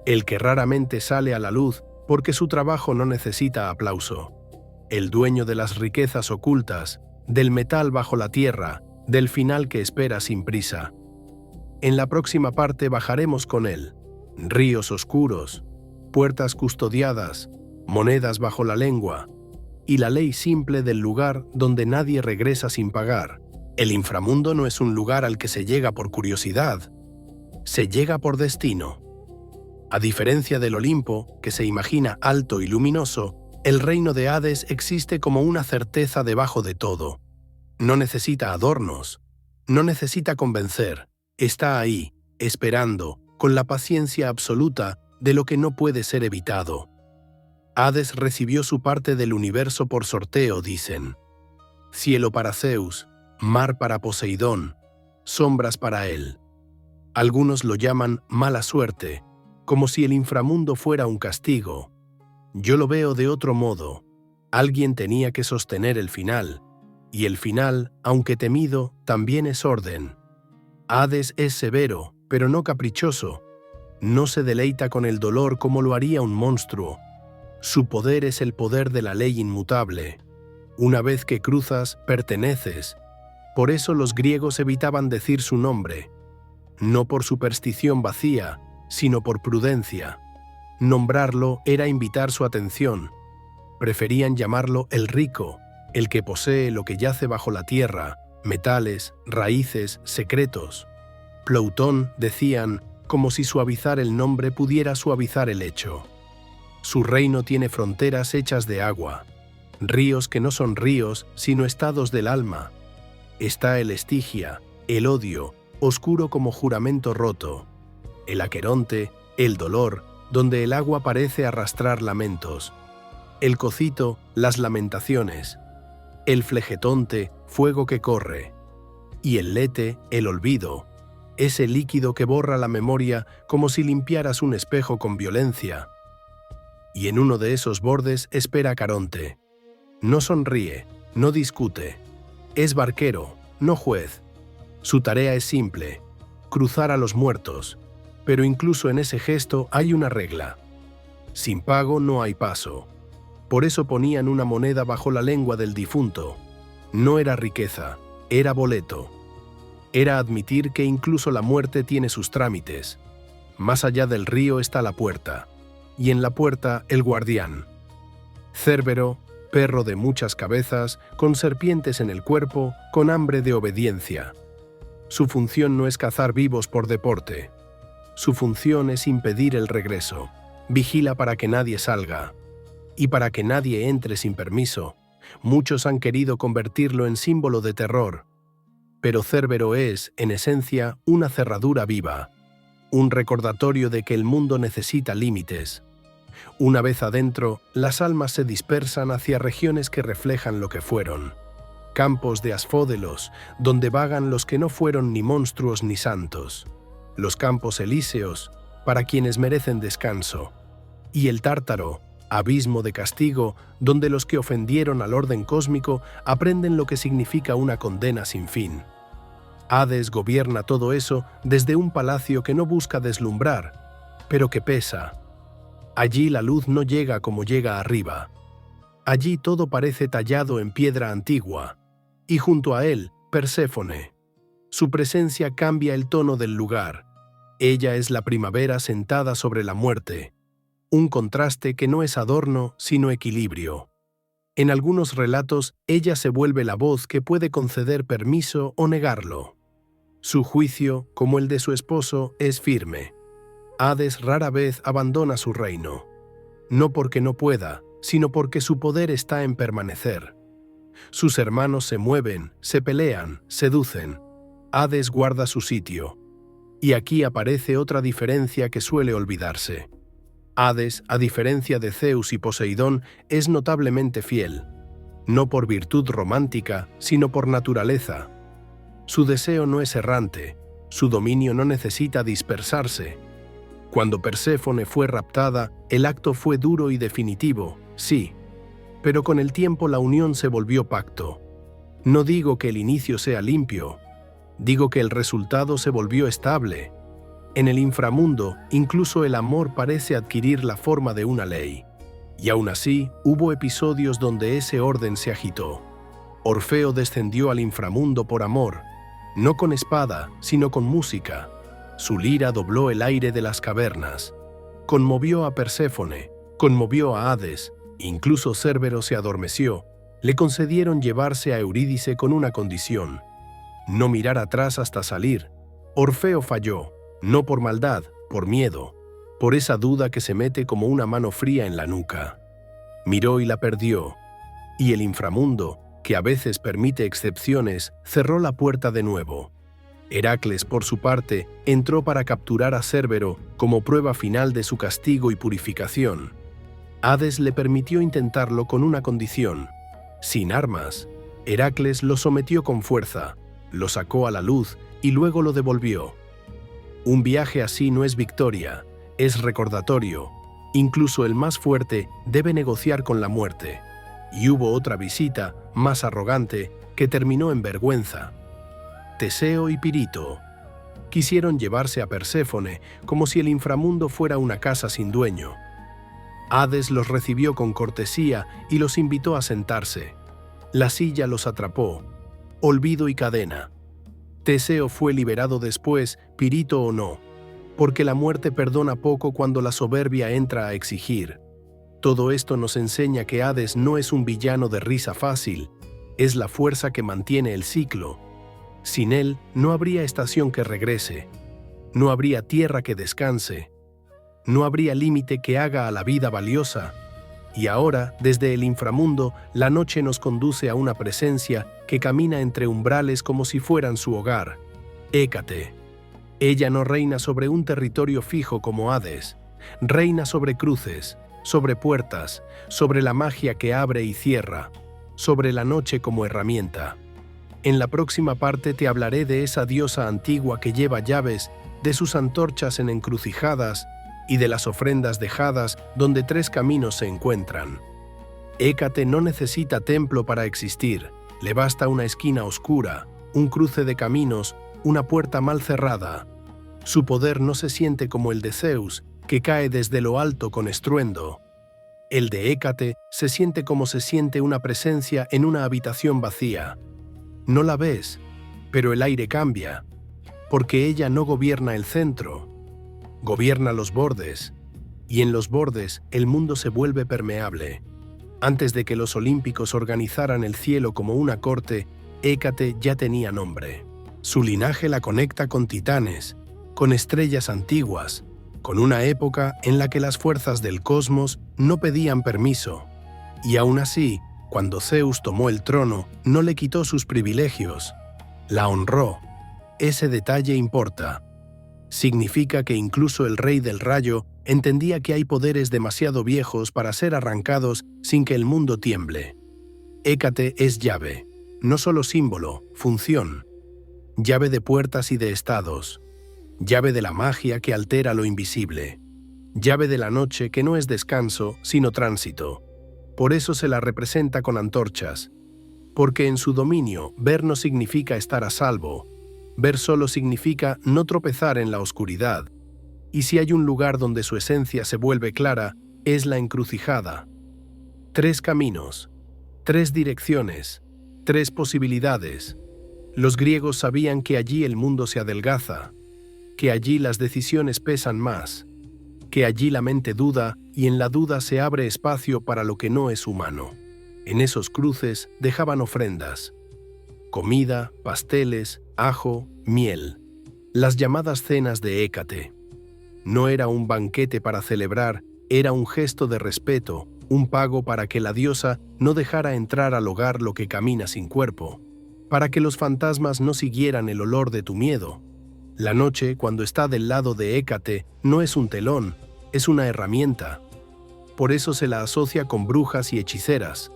El que raramente sale a la luz porque su trabajo no necesita aplauso. El dueño de las riquezas ocultas, del metal bajo la tierra, del final que espera sin prisa. En la próxima parte bajaremos con él. Ríos oscuros, puertas custodiadas, monedas bajo la lengua, y la ley simple del lugar donde nadie regresa sin pagar. El inframundo no es un lugar al que se llega por curiosidad, se llega por destino. A diferencia del Olimpo, que se imagina alto y luminoso, el reino de Hades existe como una certeza debajo de todo. No necesita adornos, no necesita convencer, está ahí, esperando, con la paciencia absoluta de lo que no puede ser evitado. Hades recibió su parte del universo por sorteo, dicen. Cielo para Zeus, mar para Poseidón, sombras para él. Algunos lo llaman mala suerte, como si el inframundo fuera un castigo. Yo lo veo de otro modo. Alguien tenía que sostener el final, y el final, aunque temido, también es orden. Hades es severo, pero no caprichoso. No se deleita con el dolor como lo haría un monstruo. Su poder es el poder de la ley inmutable. Una vez que cruzas, perteneces. Por eso los griegos evitaban decir su nombre. No por superstición vacía, sino por prudencia. Nombrarlo era invitar su atención. Preferían llamarlo el rico, el que posee lo que yace bajo la tierra, metales, raíces, secretos. Ploutón, decían, como si suavizar el nombre pudiera suavizar el hecho. Su reino tiene fronteras hechas de agua, ríos que no son ríos, sino estados del alma. Está el Estigia, el odio, oscuro como juramento roto. El Aqueronte, el dolor, donde el agua parece arrastrar lamentos. El Cocito, las lamentaciones. El Flegetonte, fuego que corre. Y el Lete, el olvido, ese líquido que borra la memoria como si limpiaras un espejo con violencia. Y en uno de esos bordes espera Caronte. No sonríe, no discute. Es barquero, no juez. Su tarea es simple, cruzar a los muertos. Pero incluso en ese gesto hay una regla. Sin pago no hay paso. Por eso ponían una moneda bajo la lengua del difunto. No era riqueza, era boleto. Era admitir que incluso la muerte tiene sus trámites. Más allá del río está la puerta. Y en la puerta el guardián. Cérbero, perro de muchas cabezas, con serpientes en el cuerpo, con hambre de obediencia. Su función no es cazar vivos por deporte. Su función es impedir el regreso. Vigila para que nadie salga. Y para que nadie entre sin permiso. Muchos han querido convertirlo en símbolo de terror. Pero Cérbero es, en esencia, una cerradura viva. Un recordatorio de que el mundo necesita límites. Una vez adentro, las almas se dispersan hacia regiones que reflejan lo que fueron. Campos de asfódelos, donde vagan los que no fueron ni monstruos ni santos. Los campos elíseos, para quienes merecen descanso. Y el Tártaro, abismo de castigo, donde los que ofendieron al orden cósmico aprenden lo que significa una condena sin fin. Hades gobierna todo eso desde un palacio que no busca deslumbrar, pero que pesa. Allí la luz no llega como llega arriba. Allí todo parece tallado en piedra antigua, y junto a él, Perséfone. Su presencia cambia el tono del lugar. Ella es la primavera sentada sobre la muerte, un contraste que no es adorno, sino equilibrio. En algunos relatos, ella se vuelve la voz que puede conceder permiso o negarlo. Su juicio, como el de su esposo, es firme. Hades rara vez abandona su reino. No porque no pueda, sino porque su poder está en permanecer. Sus hermanos se mueven, se pelean, seducen. Hades guarda su sitio. Y aquí aparece otra diferencia que suele olvidarse. Hades, a diferencia de Zeus y Poseidón, es notablemente fiel, no por virtud romántica, sino por naturaleza. Su deseo no es errante, su dominio no necesita dispersarse. Cuando Perséfone fue raptada, el acto fue duro y definitivo, sí, pero con el tiempo la unión se volvió pacto. No digo que el inicio sea limpio, digo que el resultado se volvió estable. En el inframundo, incluso el amor parece adquirir la forma de una ley. Y aún así, hubo episodios donde ese orden se agitó. Orfeo descendió al inframundo por amor, no con espada, sino con música. Su lira dobló el aire de las cavernas. Conmovió a Perséfone, conmovió a Hades, incluso Cérbero se adormeció. Le concedieron llevarse a Eurídice con una condición: no mirar atrás hasta salir. Orfeo falló, no por maldad, por miedo, por esa duda que se mete como una mano fría en la nuca. Miró y la perdió. Y el inframundo, que a veces permite excepciones, cerró la puerta de nuevo. Heracles, por su parte, entró para capturar a Cérbero como prueba final de su castigo y purificación. Hades le permitió intentarlo con una condición: sin armas. Heracles lo sometió con fuerza, lo sacó a la luz y luego lo devolvió. Un viaje así no es victoria, es recordatorio. Incluso el más fuerte debe negociar con la muerte. Y hubo otra visita, más arrogante, que terminó en vergüenza. Teseo y Pirito quisieron llevarse a Perséfone como si el inframundo fuera una casa sin dueño. Hades los recibió con cortesía y los invitó a sentarse. La silla los atrapó. Olvido y cadena. Teseo fue liberado después, Pirito o no, porque la muerte perdona poco cuando la soberbia entra a exigir. Todo esto nos enseña que Hades no es un villano de risa fácil, es la fuerza que mantiene el ciclo. Sin él no habría estación que regrese, no habría tierra que descanse, no habría límite que haga a la vida valiosa. Y ahora, desde el inframundo, la noche nos conduce a una presencia que camina entre umbrales como si fueran su hogar. Hécate. Ella no reina sobre un territorio fijo como Hades, reina sobre cruces, sobre puertas, sobre la magia que abre y cierra, sobre la noche como herramienta. En la próxima parte te hablaré de esa diosa antigua que lleva llaves, de sus antorchas en encrucijadas y de las ofrendas dejadas donde tres caminos se encuentran. Hécate no necesita templo para existir, le basta una esquina oscura, un cruce de caminos, una puerta mal cerrada. Su poder no se siente como el de Zeus, que cae desde lo alto con estruendo. El de Hécate se siente como se siente una presencia en una habitación vacía. No la ves, pero el aire cambia, porque ella no gobierna el centro, gobierna los bordes, y en los bordes el mundo se vuelve permeable. Antes de que los olímpicos organizaran el cielo como una corte, Hécate ya tenía nombre. Su linaje la conecta con titanes, con estrellas antiguas, con una época en la que las fuerzas del cosmos no pedían permiso. Y aún así, cuando Zeus tomó el trono, no le quitó sus privilegios, la honró. Ese detalle importa. Significa que incluso el rey del rayo entendía que hay poderes demasiado viejos para ser arrancados sin que el mundo tiemble. Hécate es llave, no solo símbolo, función. Llave de puertas y de estados. Llave de la magia que altera lo invisible. Llave de la noche que no es descanso, sino tránsito. Por eso se la representa con antorchas. Porque en su dominio, ver no significa estar a salvo. Ver solo significa no tropezar en la oscuridad. Y si hay un lugar donde su esencia se vuelve clara, es la encrucijada. Tres caminos, tres direcciones, tres posibilidades. Los griegos sabían que allí el mundo se adelgaza, que allí las decisiones pesan más, que allí la mente duda y en la duda se abre espacio para lo que no es humano. En esos cruces dejaban ofrendas. Comida, pasteles, ajo, miel. Las llamadas cenas de Hécate. No era un banquete para celebrar, era un gesto de respeto, un pago para que la diosa no dejara entrar al hogar lo que camina sin cuerpo, para que los fantasmas no siguieran el olor de tu miedo. La noche, cuando está del lado de Hécate, no es un telón, es una herramienta. Por eso se la asocia con brujas y hechiceras,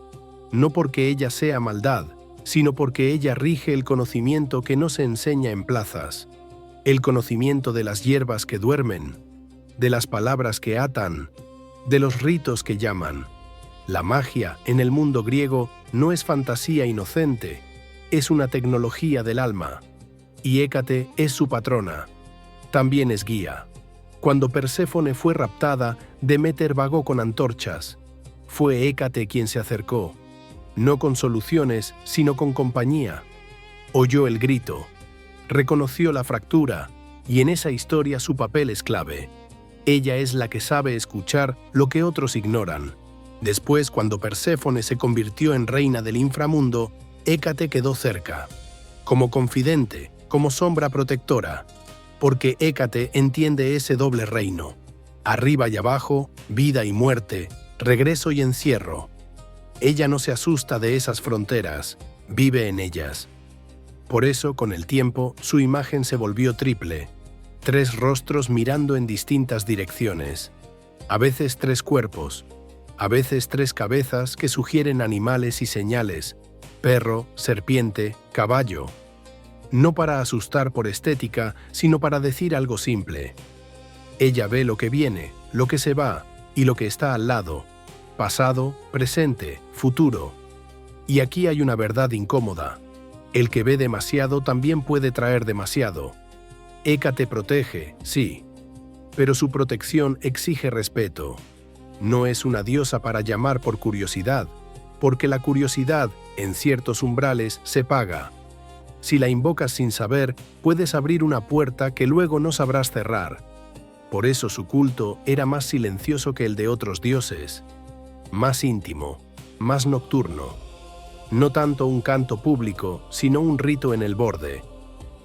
no porque ella sea maldad, sino porque ella rige el conocimiento que no se enseña en plazas, el conocimiento de las hierbas que duermen, de las palabras que atan, de los ritos que llaman. La magia, en el mundo griego, no es fantasía inocente, es una tecnología del alma, y Hécate es su patrona. También es guía. Cuando Perséfone fue raptada, Deméter vagó con antorchas. Fue Hécate quien se acercó, no con soluciones, sino con compañía. Oyó el grito, reconoció la fractura, y en esa historia su papel es clave. Ella es la que sabe escuchar lo que otros ignoran. Después, cuando Perséfone se convirtió en reina del inframundo, Hécate quedó cerca, como confidente, como sombra protectora, porque Hécate entiende ese doble reino, arriba y abajo, vida y muerte, regreso y encierro. Ella no se asusta de esas fronteras, vive en ellas. Por eso, con el tiempo, su imagen se volvió triple, 3 rostros mirando en distintas direcciones, a veces 3 cuerpos, a veces 3 cabezas que sugieren animales y señales, perro, serpiente, caballo. No para asustar por estética, sino para decir algo simple. Ella ve lo que viene, lo que se va y lo que está al lado, pasado, presente, futuro. Y aquí hay una verdad incómoda. El que ve demasiado también puede traer demasiado. Hécate protege, sí, pero su protección exige respeto. No es una diosa para llamar por curiosidad, porque la curiosidad, en ciertos umbrales, se paga. Si la invocas sin saber, puedes abrir una puerta que luego no sabrás cerrar. Por eso su culto era más silencioso que el de otros dioses, más íntimo, más nocturno. No tanto un canto público, sino un rito en el borde,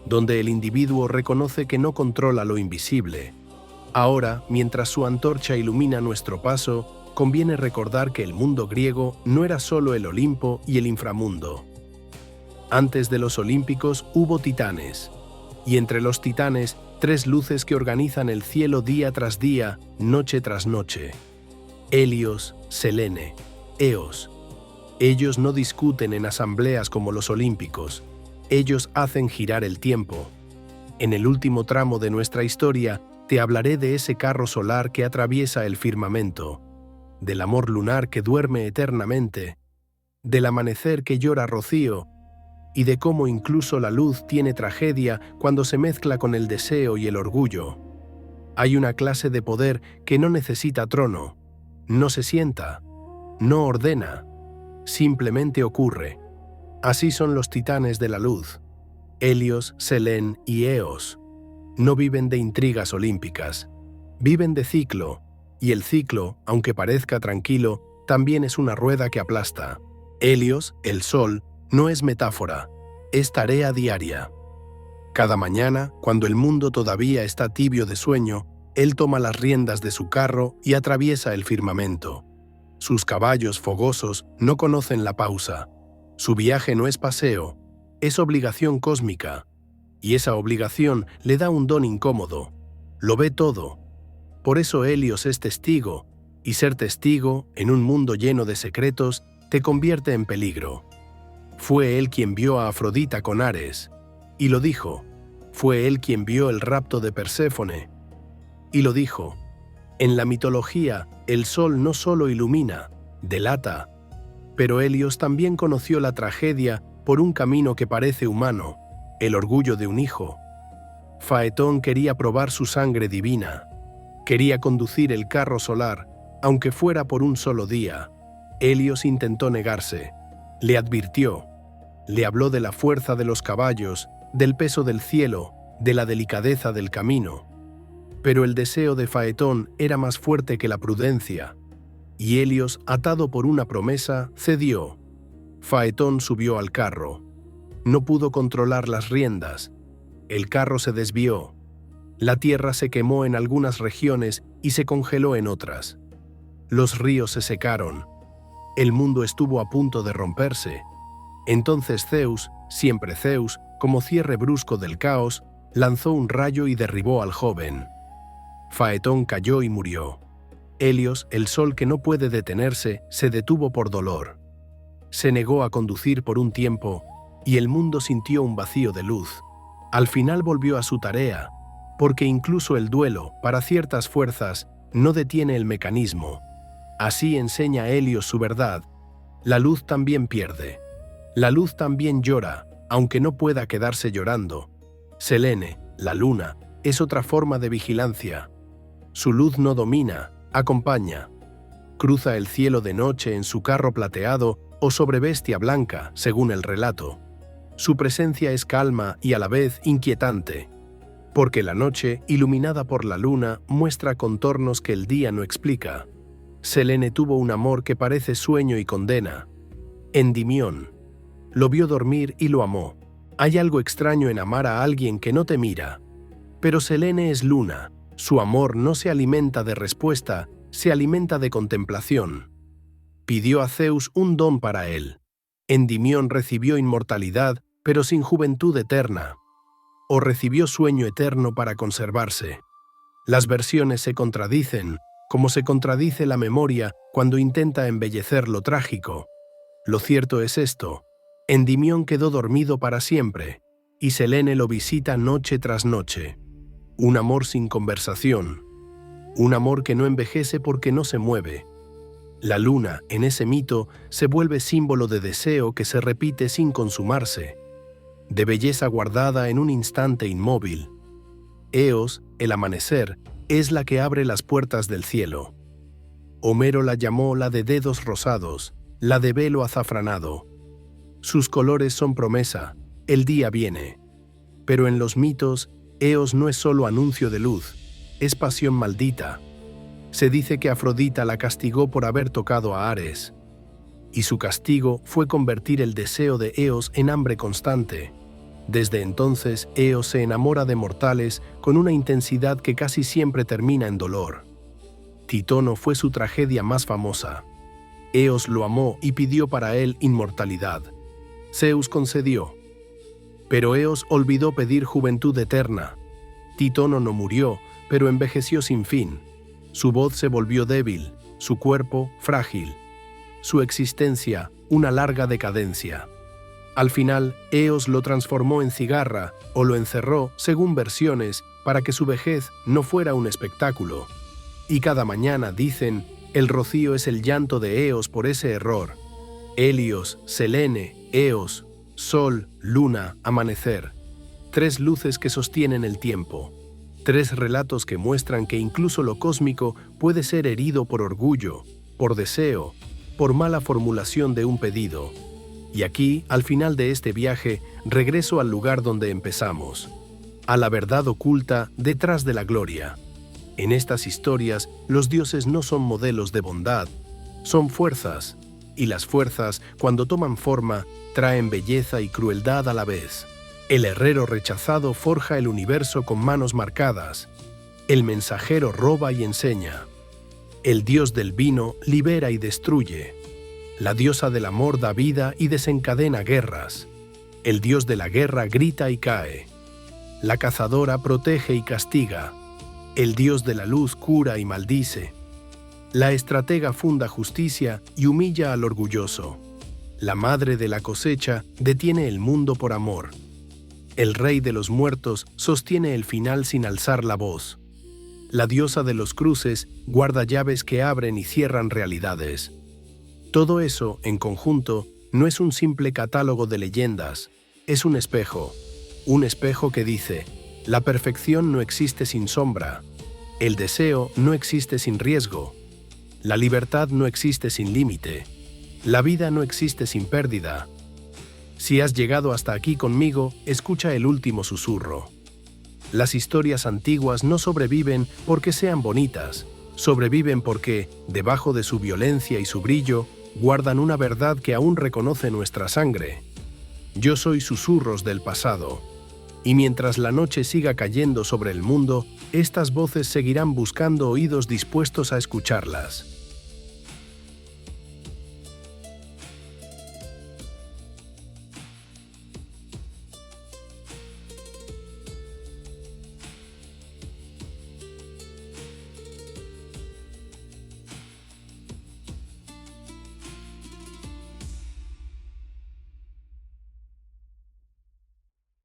donde el individuo reconoce que no controla lo invisible. Ahora, mientras su antorcha ilumina nuestro paso, conviene recordar que el mundo griego no era solo el Olimpo y el inframundo. Antes de los olímpicos hubo titanes, y entre los titanes 3 luces que organizan el cielo día tras día, noche tras noche. Helios, Selene, Eos. Ellos no discuten en asambleas como los olímpicos, ellos hacen girar el tiempo. En el último tramo de nuestra historia, te hablaré de ese carro solar que atraviesa el firmamento, del amor lunar que duerme eternamente, del amanecer que llora rocío, y de cómo incluso la luz tiene tragedia cuando se mezcla con el deseo y el orgullo. Hay una clase de poder que no necesita trono, no se sienta, no ordena, simplemente ocurre. Así son los titanes de la luz, Helios, Selene y Eos. No viven de intrigas olímpicas, viven de ciclo, y el ciclo, aunque parezca tranquilo, también es una rueda que aplasta. Helios, el sol, no es metáfora, es tarea diaria. Cada mañana, cuando el mundo todavía está tibio de sueño, él toma las riendas de su carro y atraviesa el firmamento. Sus caballos fogosos no conocen la pausa. Su viaje no es paseo, es obligación cósmica. Y esa obligación le da un don incómodo. Lo ve todo. Por eso Helios es testigo, y ser testigo, en un mundo lleno de secretos, te convierte en peligro. Fue él quien vio a Afrodita con Ares, y lo dijo. Fue él quien vio el rapto de Perséfone, y lo dijo. En la mitología, el sol no solo ilumina, delata, pero Helios también conoció la tragedia por un camino que parece humano, el orgullo de un hijo. Faetón quería probar su sangre divina, quería conducir el carro solar, aunque fuera por un solo día. Helios intentó negarse, le advirtió, le habló de la fuerza de los caballos, del peso del cielo, de la delicadeza del camino. Pero el deseo de Faetón era más fuerte que la prudencia, y Helios, atado por una promesa, cedió. Faetón subió al carro. No pudo controlar las riendas. El carro se desvió. La tierra se quemó en algunas regiones y se congeló en otras. Los ríos se secaron. El mundo estuvo a punto de romperse. Entonces Zeus, siempre Zeus, como cierre brusco del caos, lanzó un rayo y derribó al joven. Faetón cayó y murió. Helios, el sol que no puede detenerse, se detuvo por dolor. Se negó a conducir por un tiempo, y el mundo sintió un vacío de luz. Al final volvió a su tarea, porque incluso el duelo, para ciertas fuerzas, no detiene el mecanismo. Así enseña Helios su verdad. La luz también pierde. La luz también llora, aunque no pueda quedarse llorando. Selene, la luna, es otra forma de vigilancia. Su luz no domina, acompaña. Cruza el cielo de noche en su carro plateado o sobre bestia blanca, según el relato. Su presencia es calma y a la vez inquietante, porque la noche, iluminada por la luna, muestra contornos que el día no explica. Selene tuvo un amor que parece sueño y condena. Endimión. Lo vio dormir y lo amó. Hay algo extraño en amar a alguien que no te mira. Pero Selene es luna. Su amor no se alimenta de respuesta, se alimenta de contemplación. Pidió a Zeus un don para él. Endimión recibió inmortalidad, pero sin juventud eterna. O recibió sueño eterno para conservarse. Las versiones se contradicen, como se contradice la memoria cuando intenta embellecer lo trágico. Lo cierto es esto: Endimión quedó dormido para siempre, y Selene lo visita noche tras noche. Un amor sin conversación. Un amor que no envejece porque no se mueve. La luna, en ese mito, se vuelve símbolo de deseo que se repite sin consumarse, de belleza guardada en un instante inmóvil. Eos, el amanecer, es la que abre las puertas del cielo. Homero la llamó la de dedos rosados, la de velo azafranado. Sus colores son promesa, el día viene. Pero en los mitos, Eos no es solo anuncio de luz, es pasión maldita. Se dice que Afrodita la castigó por haber tocado a Ares, y su castigo fue convertir el deseo de Eos en hambre constante. Desde entonces, Eos se enamora de mortales con una intensidad que casi siempre termina en dolor. Titono fue su tragedia más famosa. Eos lo amó y pidió para él inmortalidad. Zeus concedió. Pero Eos olvidó pedir juventud eterna. Titono no murió, pero envejeció sin fin. Su voz se volvió débil, su cuerpo frágil. Su existencia, una larga decadencia. Al final, Eos lo transformó en cigarra o lo encerró, según versiones, para que su vejez no fuera un espectáculo. Y cada mañana, dicen, el rocío es el llanto de Eos por ese error. Helios, Selene, Eos, sol, luna, amanecer. 3 luces que sostienen el tiempo. 3 relatos que muestran que incluso lo cósmico puede ser herido por orgullo, por deseo, por mala formulación de un pedido. Y aquí, al final de este viaje, regreso al lugar donde empezamos, a la verdad oculta detrás de la gloria. En estas historias, los dioses no son modelos de bondad, son fuerzas, y las fuerzas, cuando toman forma, traen belleza y crueldad a la vez. El herrero rechazado forja el universo con manos marcadas. El mensajero roba y enseña. El dios del vino libera y destruye. La diosa del amor da vida y desencadena guerras. El dios de la guerra grita y cae. La cazadora protege y castiga. El dios de la luz cura y maldice. La estratega funda justicia y humilla al orgulloso. La madre de la cosecha detiene el mundo por amor. El rey de los muertos sostiene el final sin alzar la voz. La diosa de los cruces guarda llaves que abren y cierran realidades. Todo eso, en conjunto, no es un simple catálogo de leyendas, es un espejo que dice: la perfección no existe sin sombra, el deseo no existe sin riesgo, la libertad no existe sin límite, la vida no existe sin pérdida. Si has llegado hasta aquí conmigo, escucha el último susurro. Las historias antiguas no sobreviven porque sean bonitas, sobreviven porque, debajo de su violencia y su brillo, guardan una verdad que aún reconoce nuestra sangre. Yo soy susurros del pasado, y mientras la noche siga cayendo sobre el mundo, estas voces seguirán buscando oídos dispuestos a escucharlas.